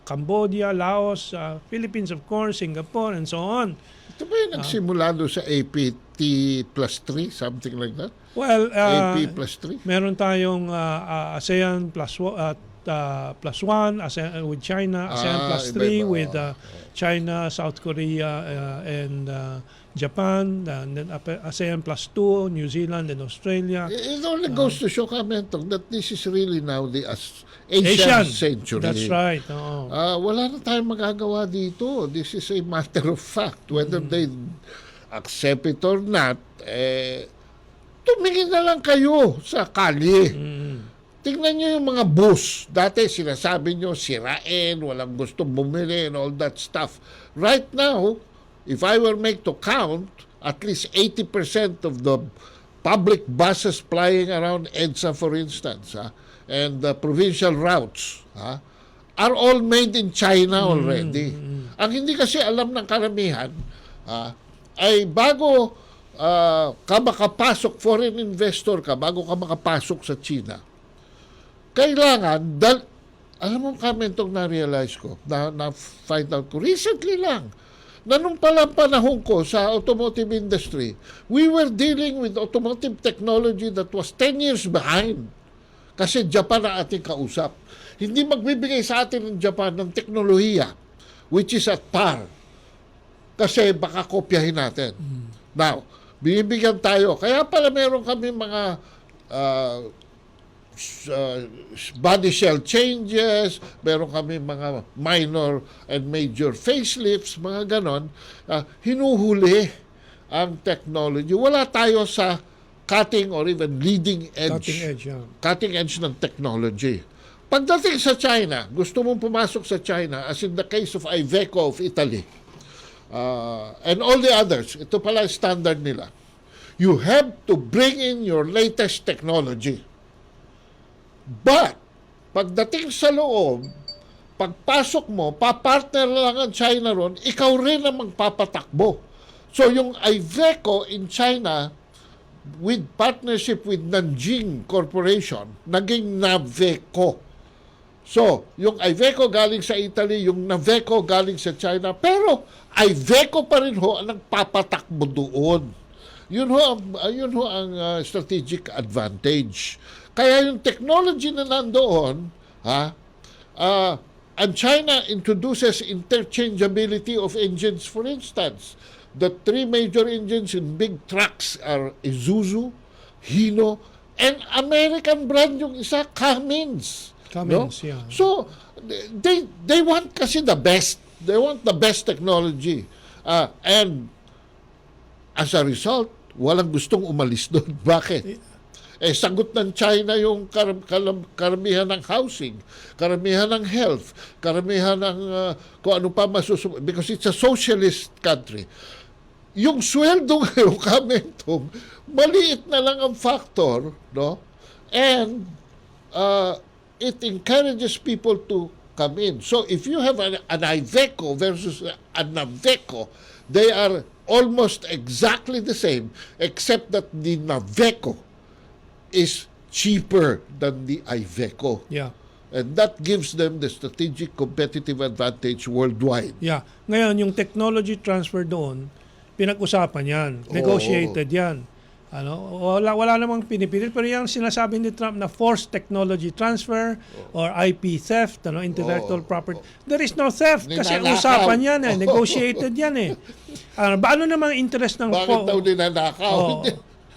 Cambodia, Laos, Philippines of course, Singapore, and so on. Ito ba yung nagsimula doon sa APT plus 3, something like that? Well, AP plus 3? Meron tayong ASEAN plus 1, ASEAN with China, ASEAN plus 3 with China, South Korea, and Japan, and then ASEAN plus 2, New Zealand and Australia. It only goes to show, Mentong, that this is really now the Asian century. That's right. Wala na tayong magagawa dito. This is a matter of fact. Whether they accept it or not, tumingin na lang kayo sa kalye. Tingnan nyo yung mga bus. Dati sinasabi nyo, sirain, walang gusto bumili and all that stuff. Right now, if I were make to count, at least 80% of the public buses flying around EDSA, for instance, and the provincial routes are all made in China already. Ang hindi kasi alam ng karamihan ay bago ka makapasok, foreign investor ka, bago ka makapasok sa China, kailangan, alam mo Mentong, na-realize ko, na-find out ko, recently lang, na nung palang panahon ko sa automotive industry, we were dealing with automotive technology that was 10 years behind. Kasi Japan ang ating kausap. Hindi magbibigay sa atin ng Japan ng teknolohiya which is at par. Kasi baka kopyahin natin. Now, binibigyan tayo. Kaya pala meron kami mga body shell changes, meron kami mga minor and major facelifts, mga ganon. Hinuhuli ang technology. Wala tayo sa cutting or even leading edge. Cutting edge ng technology. Pagdating sa China, gusto mong pumasok sa China, as in the case of Iveco of Italy, and all the others, ito pala standard nila. You have to bring in your latest technology. But, pagdating sa loob, pagpasok mo, papartner lang ang China ron, ikaw rin ang magpapatakbo. So, yung Iveco in China, with partnership with Nanjing Corporation, naging Naveco. So, yung Iveco galing sa Italy, yung Naveco galing sa China, pero Iveco pa rin ho ang nagpapatakbo doon. Yun ho ang strategic advantage. Kaya yung technology na nandoon, and China introduces interchangeability of engines, for instance. The 3 major engines in big trucks are Isuzu, Hino, and American brand yung isa, Cummins. Cummins, no? Yeah. So, they want kasi the best. They want the best technology. And as a result, walang gustong umalis doon. Bakit? Sagot ng China yung karamihan ng housing, karamihan ng health, karamihan ng kung ano pa masusunod. Because it's a socialist country. Yung sweldo ngayon, Mentong, maliit na lang ang factor, no? And it encourages people to come in. So if you have an Iveco versus a Naveco, they are almost exactly the same, except that the Naveco is cheaper than the Iveco. Yeah. And that gives them the strategic competitive advantage worldwide. Yeah. Ngayon, yung technology transfer doon, pinag-usapan yan. Negotiated yan. Wala namang pinipilit. Pero yung sinasabi ni Trump na forced technology transfer or IP theft, intellectual property. There is no theft kasi usapan yan eh. Negotiated yan eh. Ano namang interest ng... Bakit daw ninanakaw?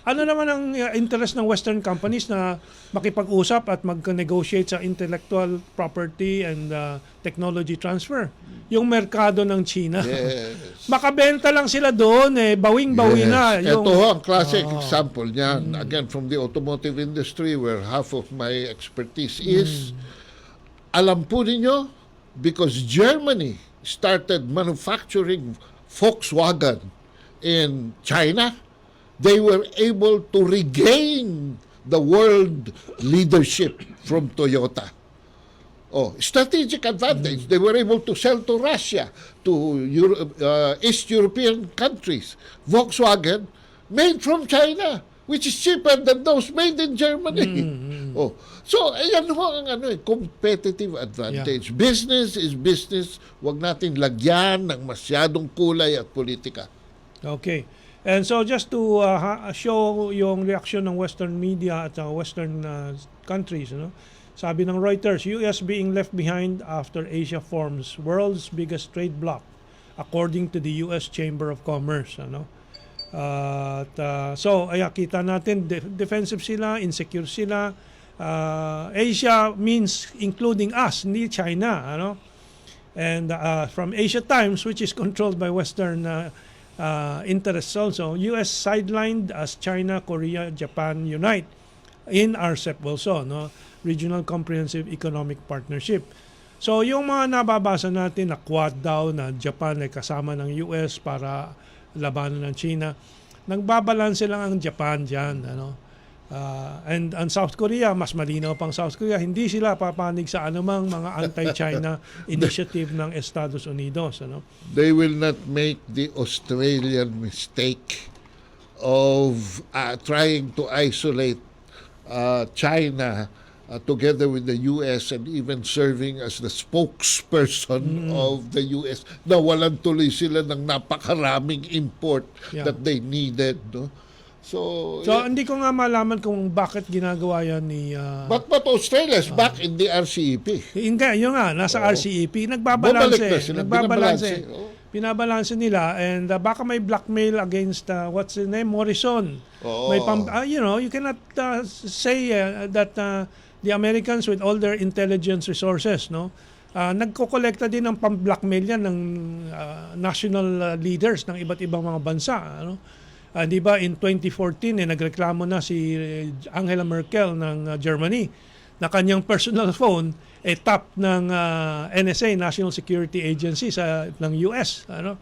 Ano naman ang interest ng Western companies na makipag-usap at mag-negotiate sa intellectual property and technology transfer? Yung merkado ng China. Yes. Makabenta lang sila doon eh. Bawing-bawi na. Ito ang classic example niyan. Again, from the automotive industry where half of my expertise is, alam po ninyo, because Germany started manufacturing Volkswagen in China, they were able to regain the world leadership from Toyota. Strategic advantage. They were able to sell to Russia, to East European countries. Volkswagen, made from China, which is cheaper than those made in Germany. So, ayan ho ang competitive advantage. Yeah. Business is business. Huwag natin lagyan ng masyadong kulay at politika. Okay. And so just to show yung reaction ng Western media at Western countries, sabi ng Reuters, US being left behind after Asia forms world's biggest trade bloc, according to the US Chamber of Commerce. So, kita natin, defensive sila, insecure sila. Asia means including us, hindi China. Ano? And from Asia Times, which is controlled by Western interests also, US sidelined as China, Korea, Japan unite in RCEP also, no? Regional Comprehensive Economic Partnership. So yung mga nababasa natin na Quad daw na Japan ay kasama ng US para labanan ng China, nagbabalanse lang ang Japan dyan. Ano? And South Korea, mas malinaw pang South Korea, hindi sila papanig sa anumang mga anti-China initiative ng Estados Unidos. Ano? They will not make the Australian mistake of trying to isolate China together with the US and even serving as the spokesperson of the US na walang tuloy sila ng napakaraming import that they needed. No? So hindi ko nga malaman kung bakit ginagawa yan ni... But Australia is back in the RCEP. Yun nga, nasa RCEP. Nagbabalanse. Pinabalanse nila and baka may blackmail against what's the name, Morrison. May you cannot say that the Americans with all their intelligence resources, no, nagkokolekta din ng pang-blackmail yan ng national leaders ng iba't ibang mga bansa. Ano? Di ba in 2014 nagreklamo na si Angela Merkel ng Germany na kanyang personal phone top ng NSA, National Security Agency ng US. Ano?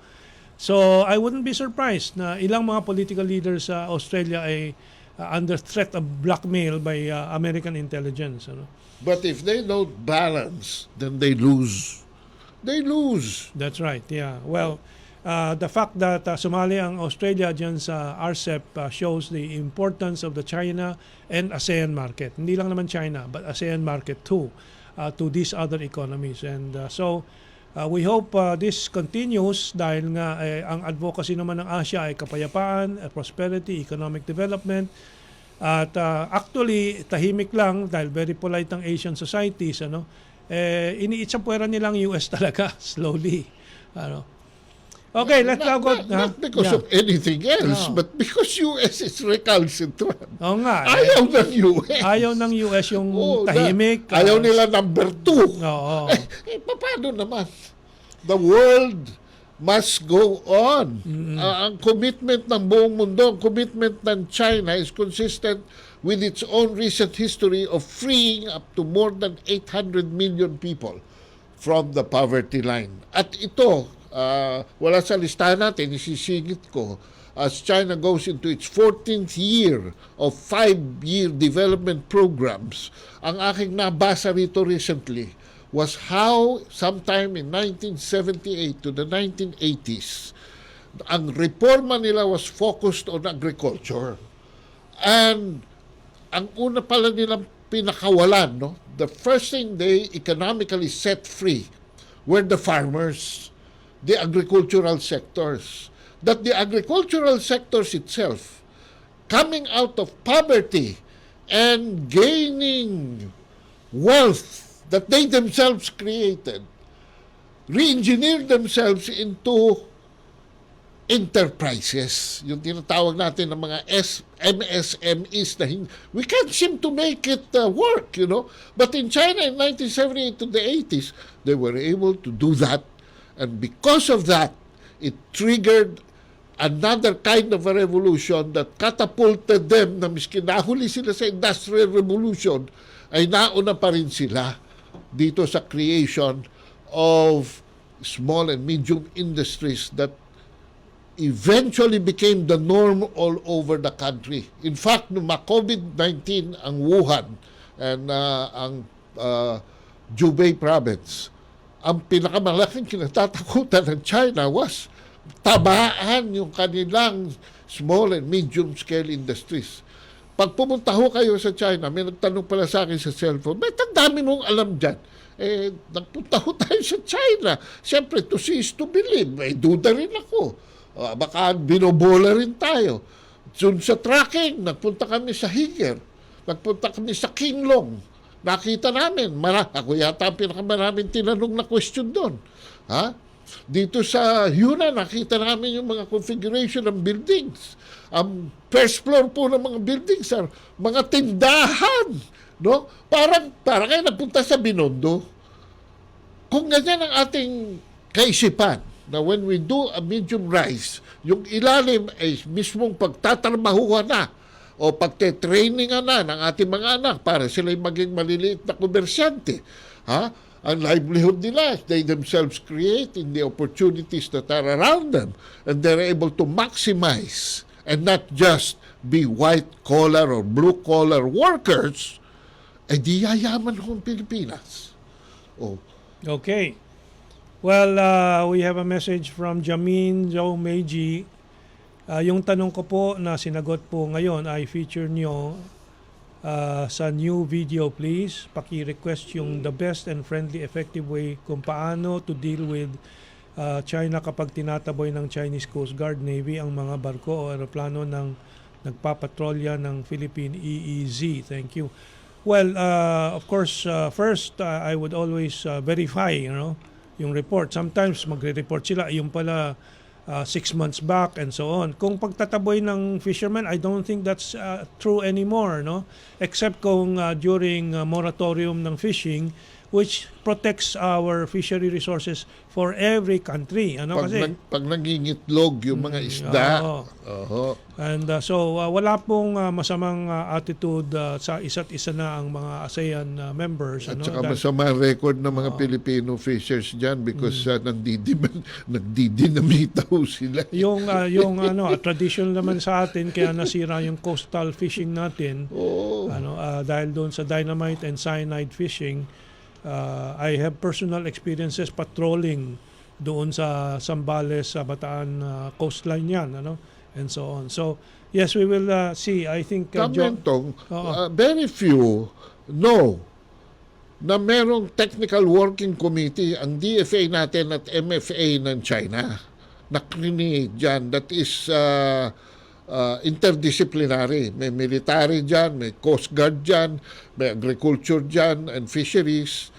So I wouldn't be surprised na ilang mga political leaders sa Australia ay under threat of blackmail by American intelligence. Ano? But if they don't balance, then they lose. They lose. That's right, yeah. Well, the fact that sumali ang Australia dyan sa RCEP shows the importance of the China and ASEAN market. Hindi lang naman China, but ASEAN market too, to these other economies. And so, we hope this continues dahil nga ang advocacy naman ng Asia ay kapayapaan, prosperity, economic development. At actually, tahimik lang dahil very polite ang Asian societies. Ano? Iniitsapuera nilang US talaga, slowly. Ano? Okay, let's go. Not because of anything else, but because US is recalcitrant. Oo nga. Ayaw ng US. Ayaw ng US yung tahimik. Ayaw nila number 2. Oo. Paano naman? The world must go on. Ang commitment ng buong mundo, ang commitment ng China is consistent with its own recent history of freeing up to more than 800 million people from the poverty line. At ito, wala sa listahan natin, isisingit ko, as China goes into its 14th year of 5-year development programs, ang aking nabasa rito recently was how sometime in 1978 to the 1980s, ang reforma nila was focused on agriculture. And ang una pala nilang pinakawalan, no? The first thing they economically set free were the farmers, the agricultural sectors. That the agricultural sectors itself, coming out of poverty and gaining wealth that they themselves created, re-engineered themselves into enterprises. Yung tinatawag natin ng mga MSMEs na we can't seem to make it work, you know. But in China in 1978 to the 80s, they were able to do that. And because of that, it triggered another kind of a revolution that catapulted them na miskin nahuli sila sa Industrial Revolution, ay nauna pa rin sila dito sa creation of small and medium industries that eventually became the norm all over the country. In fact, nung COVID-19 ang Wuhan and ang Hubei province, ang pinakamalaking kinatatakutan ng China was tabaan yung kanilang small and medium-scale industries. Pag pumunta ho kayo sa China, may nagtanong pala sa akin sa cellphone, may dami mong alam dyan. Nagpunta ho tayo sa China. Siyempre, to see is to believe. May duda rin ako. Baka binobola rin tayo. Soon sa tracking, nagpunta kami sa Higer. Nagpunta kami sa Qinglong. Nakita namin, ako yata ang pinakamaraming tinanong na question doon. Ha? Dito sa Yuna, nakita namin yung mga configuration ng buildings. Ang first floor po ng mga buildings are mga tindahan. No? Parang kayo napunta sa Binondo. Kung ganyan ang ating kaisipan, na when we do a medium rice, yung ilalim ay mismong pagtatrabahuhan na o pagte-trainingan na ng ating mga anak para sila'y maging maliliit na komersyante. Ang livelihood nila, they themselves create in the opportunities that are around them, and they're able to maximize and not just be white-collar or blue-collar workers, di yayaman ho ang Pilipinas. Okay. Well, we have a message from Jamin Joe Meiji. Yung tanong ko po na sinagot po ngayon ay feature nyo sa new video, please. Paki-request yung the best and friendly effective way kung paano to deal with China kapag tinataboy ng Chinese Coast Guard Navy ang mga barko o aeroplano ng nagpapatrolya ng Philippine EEZ. Thank you. Well, of course, first, I would always verify, yung report. Sometimes magre-report sila, yung pala 6 months back and so on. Kung pagtataboy ng fishermen, I don't think that's true anymore, except kung during moratorium ng fishing, which protects our fishery resources for every country. Pag nangingitlog yung mga isda. And so wala pong masamang attitude sa isa't isa na ang mga ASEAN members. At saka masama record ng mga Filipino fishers dyan because nagdidinamita ho sila. Yung tradition naman sa atin kaya nasira yung coastal fishing natin. Dahil doon sa dynamite and cyanide fishing. I have personal experiences patrolling doon sa Zambales, sa Bataan coastline yan, and so on. So, yes, we will see. I think... Mentong, very few know na merong technical working committee ang DFA natin at MFA ng China. Nakrinig dyan. That is interdisciplinary. May military dyan, may coast guard dyan, may agriculture dyan, and fisheries.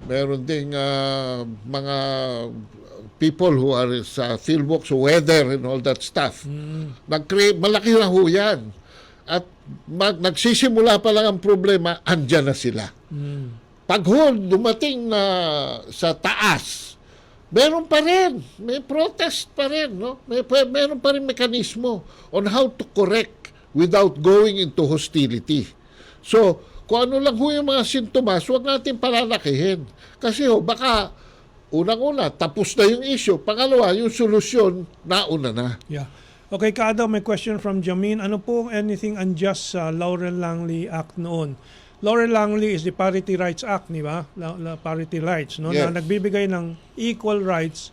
Meron ding mga people who are sa fieldworks, weather and all that stuff. Malaki na ho yan. At nagsisimula pa lang ang problema, andyan na sila. Pag dumating na sa taas, meron pa rin. May protest pa rin. Meron pa rin mekanismo on how to correct without going into hostility. So, kung ano lang ho yung mga sintomas, huwag natin palalakihin. Kasi baka unang-una, tapos na yung issue. Pangalawa, yung solusyon, nauna na. Yeah. Okay, Kaadaw, may question from Jamin. Ano po anything unjust sa Laurel Langley Act noon? Laurel Langley is the Parity Rights Act, di ba? Parity Rights, Yes. Na nagbibigay ng equal rights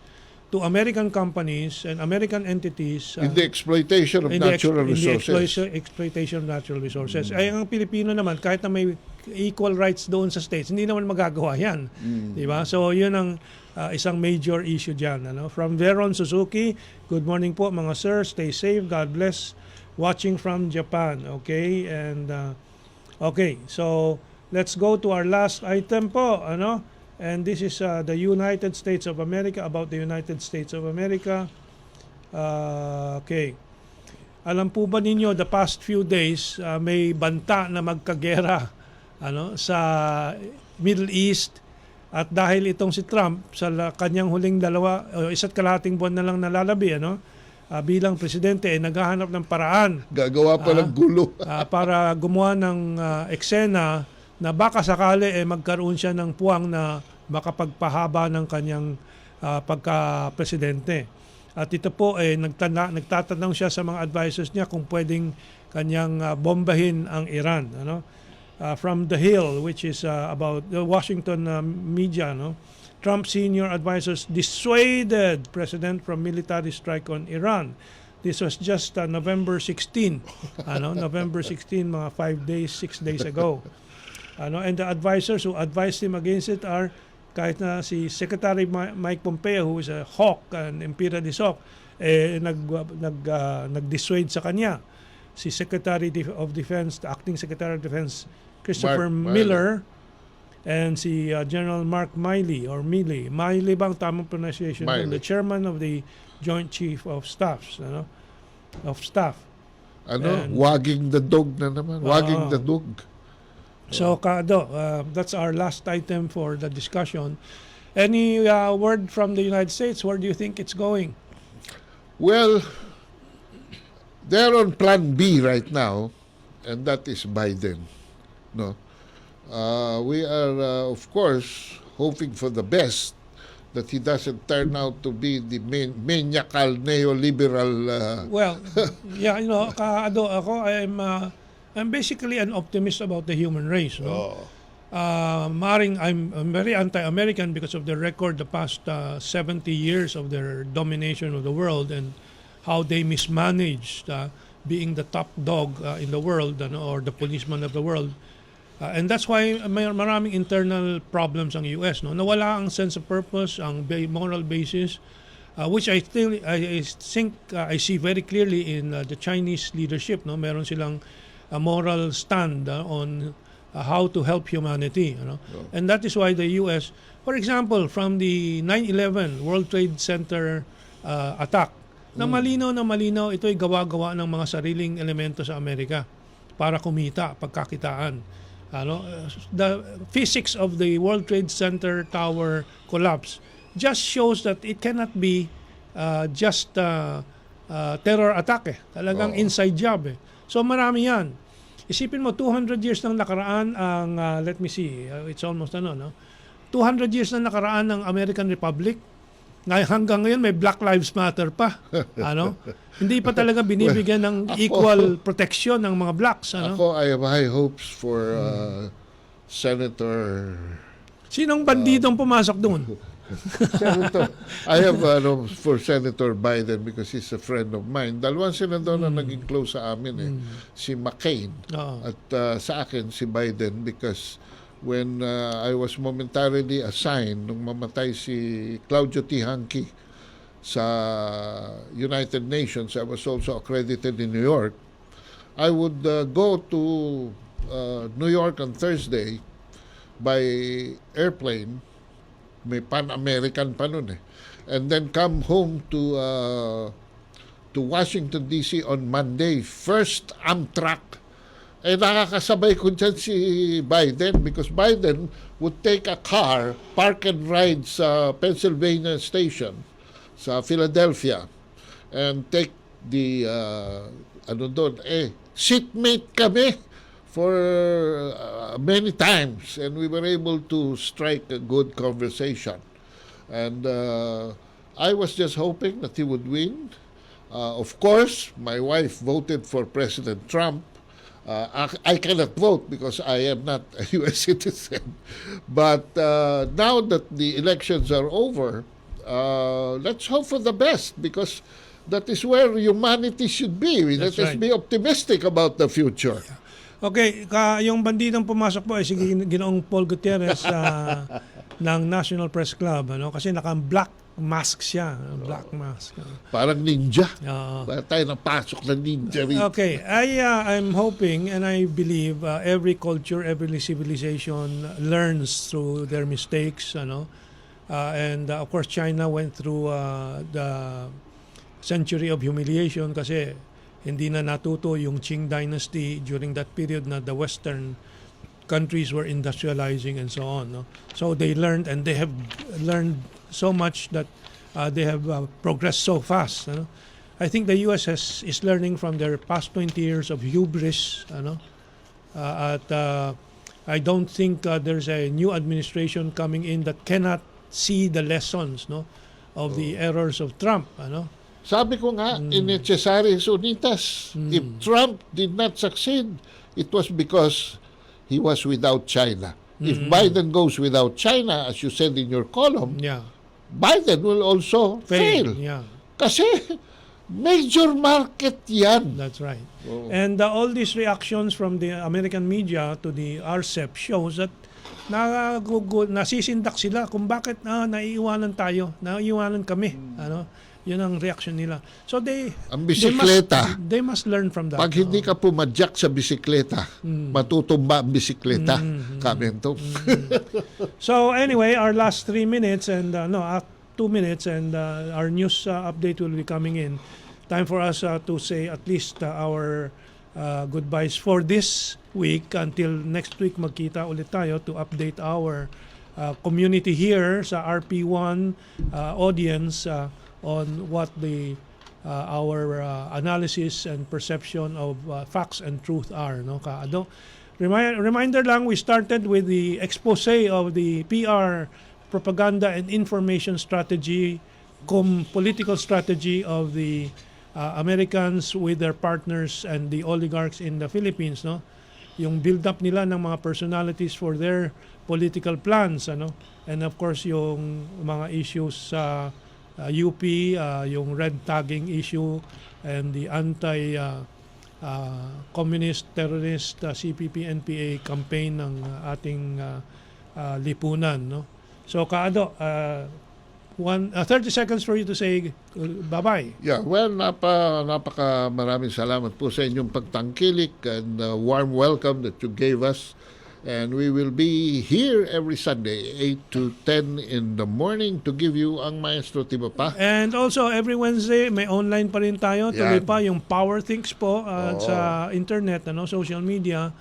to American companies and American entities in the exploitation of natural resources. In the exploitation of natural resources. Ay, ang Pilipino naman, kahit na may equal rights doon sa states, hindi naman magagawa yan. Di ba? So, yun ang isang major issue dyan. From Veron Suzuki, good morning po mga sir, stay safe, God bless. Watching from Japan, okay? And, okay, so, let's go to our last item po, And this is the United States of America, about the United States of America. Okay. Alam po ba ninyo, the past few days, may banta na magkagera sa Middle East. At dahil itong si Trump, sa kanyang huling isa't kalahating buwan na lang nalalabi, bilang presidente, naghahanap ng paraan. Gagawa pa ng gulo. Para gumawa ng eksena na baka sakali magkaroon siya ng puwang na makapagpahaba ng kanyang pagka-presidente. At ito po nagtatanong siya sa mga advisors niya kung pwedeng kanyang bombahin ang Iran. From The Hill, which is about the Washington media, Trump senior advisors dissuaded President from military strike on Iran. This was just November 16. November 16, mga 6 days ago. And the advisors who advised him against it are kahit na si Secretary Mike Pompeo, who is a hawk, an imperialist hawk, nag-dissuade sa kanya. Si Secretary of Defense, the acting Secretary of Defense, Christopher Miller, and si General Mark Miley or Milley. Miley bang tamang pronunciation? Miley. The chairman of the Joint Chief of Staffs, of Staff. And, wagging the dog na naman. Wagging the dog. So, Kado, that's our last item for the discussion. Any word from the United States? Where do you think it's going? Well, they're on plan B right now, and that is Biden. No, we are, of course, hoping for the best, that he doesn't turn out to be the maniacal neoliberal. Well, yeah, Kado, I'm basically an optimist about the human race. No? I'm very anti-American because of the record the past 70 years of their domination of the world and how they mismanaged being the top dog in the world, or the policeman of the world. And that's why may maraming internal problems ang US. No? Nawala ang sense of purpose, ang moral basis, which I think I see very clearly in the Chinese leadership. No? Meron silang a moral stand on how to help humanity. And that is why the US, for example, from the 9/11 World Trade Center attack, na malinaw ito'y gawa-gawa ng mga sariling elemento sa Amerika para kumita, pagkakitaan. The physics of the World Trade Center tower collapse just shows that it cannot be just terror attack. Talagang inside job. So marami yan. Isipin mo, 200 years nang nakaraan ang, let me see, it's almost 200 years nang nakaraan ng American Republic. Hanggang ngayon may Black Lives Matter pa. Hindi pa talaga binibigyan ng equal protection ng mga blacks. Ako, I have high hopes for Senator... Sinong bandidong pumasok doon? Senator, I have for Senator Biden because he's a friend of mine. Dalawang senador na naging close sa amin si McCain at sa akin si Biden, because when I was momentarily assigned nung mamatay si Claudio T. Hanke sa United Nations, I was also accredited in New York. I would go to New York on Thursday by airplane. May Pan-American pa nun and then come home to Washington DC on Monday, first Amtrak. Nakakasabay ko dyan si Biden, because Biden would take a car, park and ride sa Pennsylvania Station sa Philadelphia and take the seatmate kami for many times, and we were able to strike a good conversation. And I was just hoping that he would win. Of course, my wife voted for President Trump. I cannot vote because I am not a U.S. citizen. But now that the elections are over, let's hope for the best, because that is where humanity should be. Let us be optimistic about the future. Yeah. Okay, yung bandidang pumasok po ay si Ginoong Paul Gutierrez ng National Press Club, kasi naka-black mask siya, black mask. Parang ninja. Parang tayo napasok na ninja rin. Okay, I'm hoping and I believe every culture, every civilization learns through their mistakes, and of course China went through the century of humiliation kasi hindi na natuto yung Qing dynasty during that period na the Western countries were industrializing and so on. So they learned, and they have learned so much that they have progressed so fast. I think the U.S. is learning from their past 20 years of hubris. I don't think there's a new administration coming in that cannot see the lessons of the errors of Trump. Sabi ko nga, in Cesaris Unitas, if Trump did not succeed, it was because he was without China. If Biden goes without China, as you said in your column, Biden will also fail. Kasi major market yan. That's right. And all these reactions from the American media to the RCEP shows that nasisindak sila kung bakit naiiwanan tayo, naiiwanan kami. Yun ang reaction nila. So ang bisikleta, they must learn from that. pag hindi ka pumadyak sa bisikleta, matutumba ang bisikleta. Mentong. So anyway, our last 3 minutes and 2 minutes and our news update will be coming in. Time for us to say at least our goodbyes for this week. Until next week, magkita ulit tayo to update our community here sa RP1 audience on what our analysis and perception of facts and truth are. No? Reminder lang, we started with the expose of the PR, propaganda and information strategy, political strategy of the Americans with their partners and the oligarchs in the Philippines, no? Yung build up nila ng mga personalities for their political plans, ano? And of course yung mga issues sa UP, yung red tagging issue and the anti communist terrorist CPPNPA campaign ng ating lipunan, no? So Kaado, 30 seconds for you to say bye-bye. Yeah, well, napaka maraming salamat po sa inyong pagtangkilik and warm welcome that you gave us. And we will be here every Sunday, 8 to 10 in the morning to give you ang Maestro Tiba pa. And also, every Wednesday, may online pa rin tayo. Tuloy pa yung Power Things po sa internet, social media.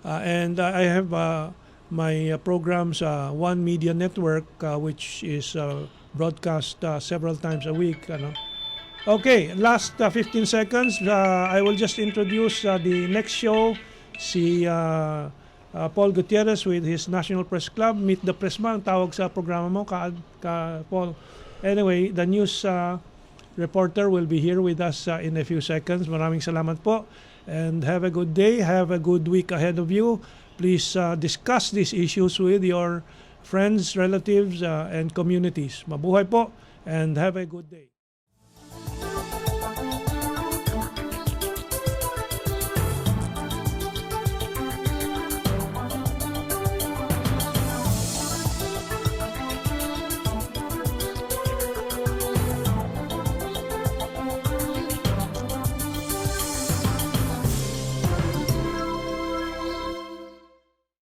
And I have my program sa One Media Network, which is broadcast several times a week. Okay, last 15 seconds. I will just introduce the next show. Si Paul Gutierrez with his National Press Club. Meet the Press ba ang tawag sa programa mo, Paul? Anyway, the news reporter will be here with us in a few seconds. Maraming salamat po. And have a good day. Have a good week ahead of you. Please discuss these issues with your friends, relatives, and communities. Mabuhay po and have a good day.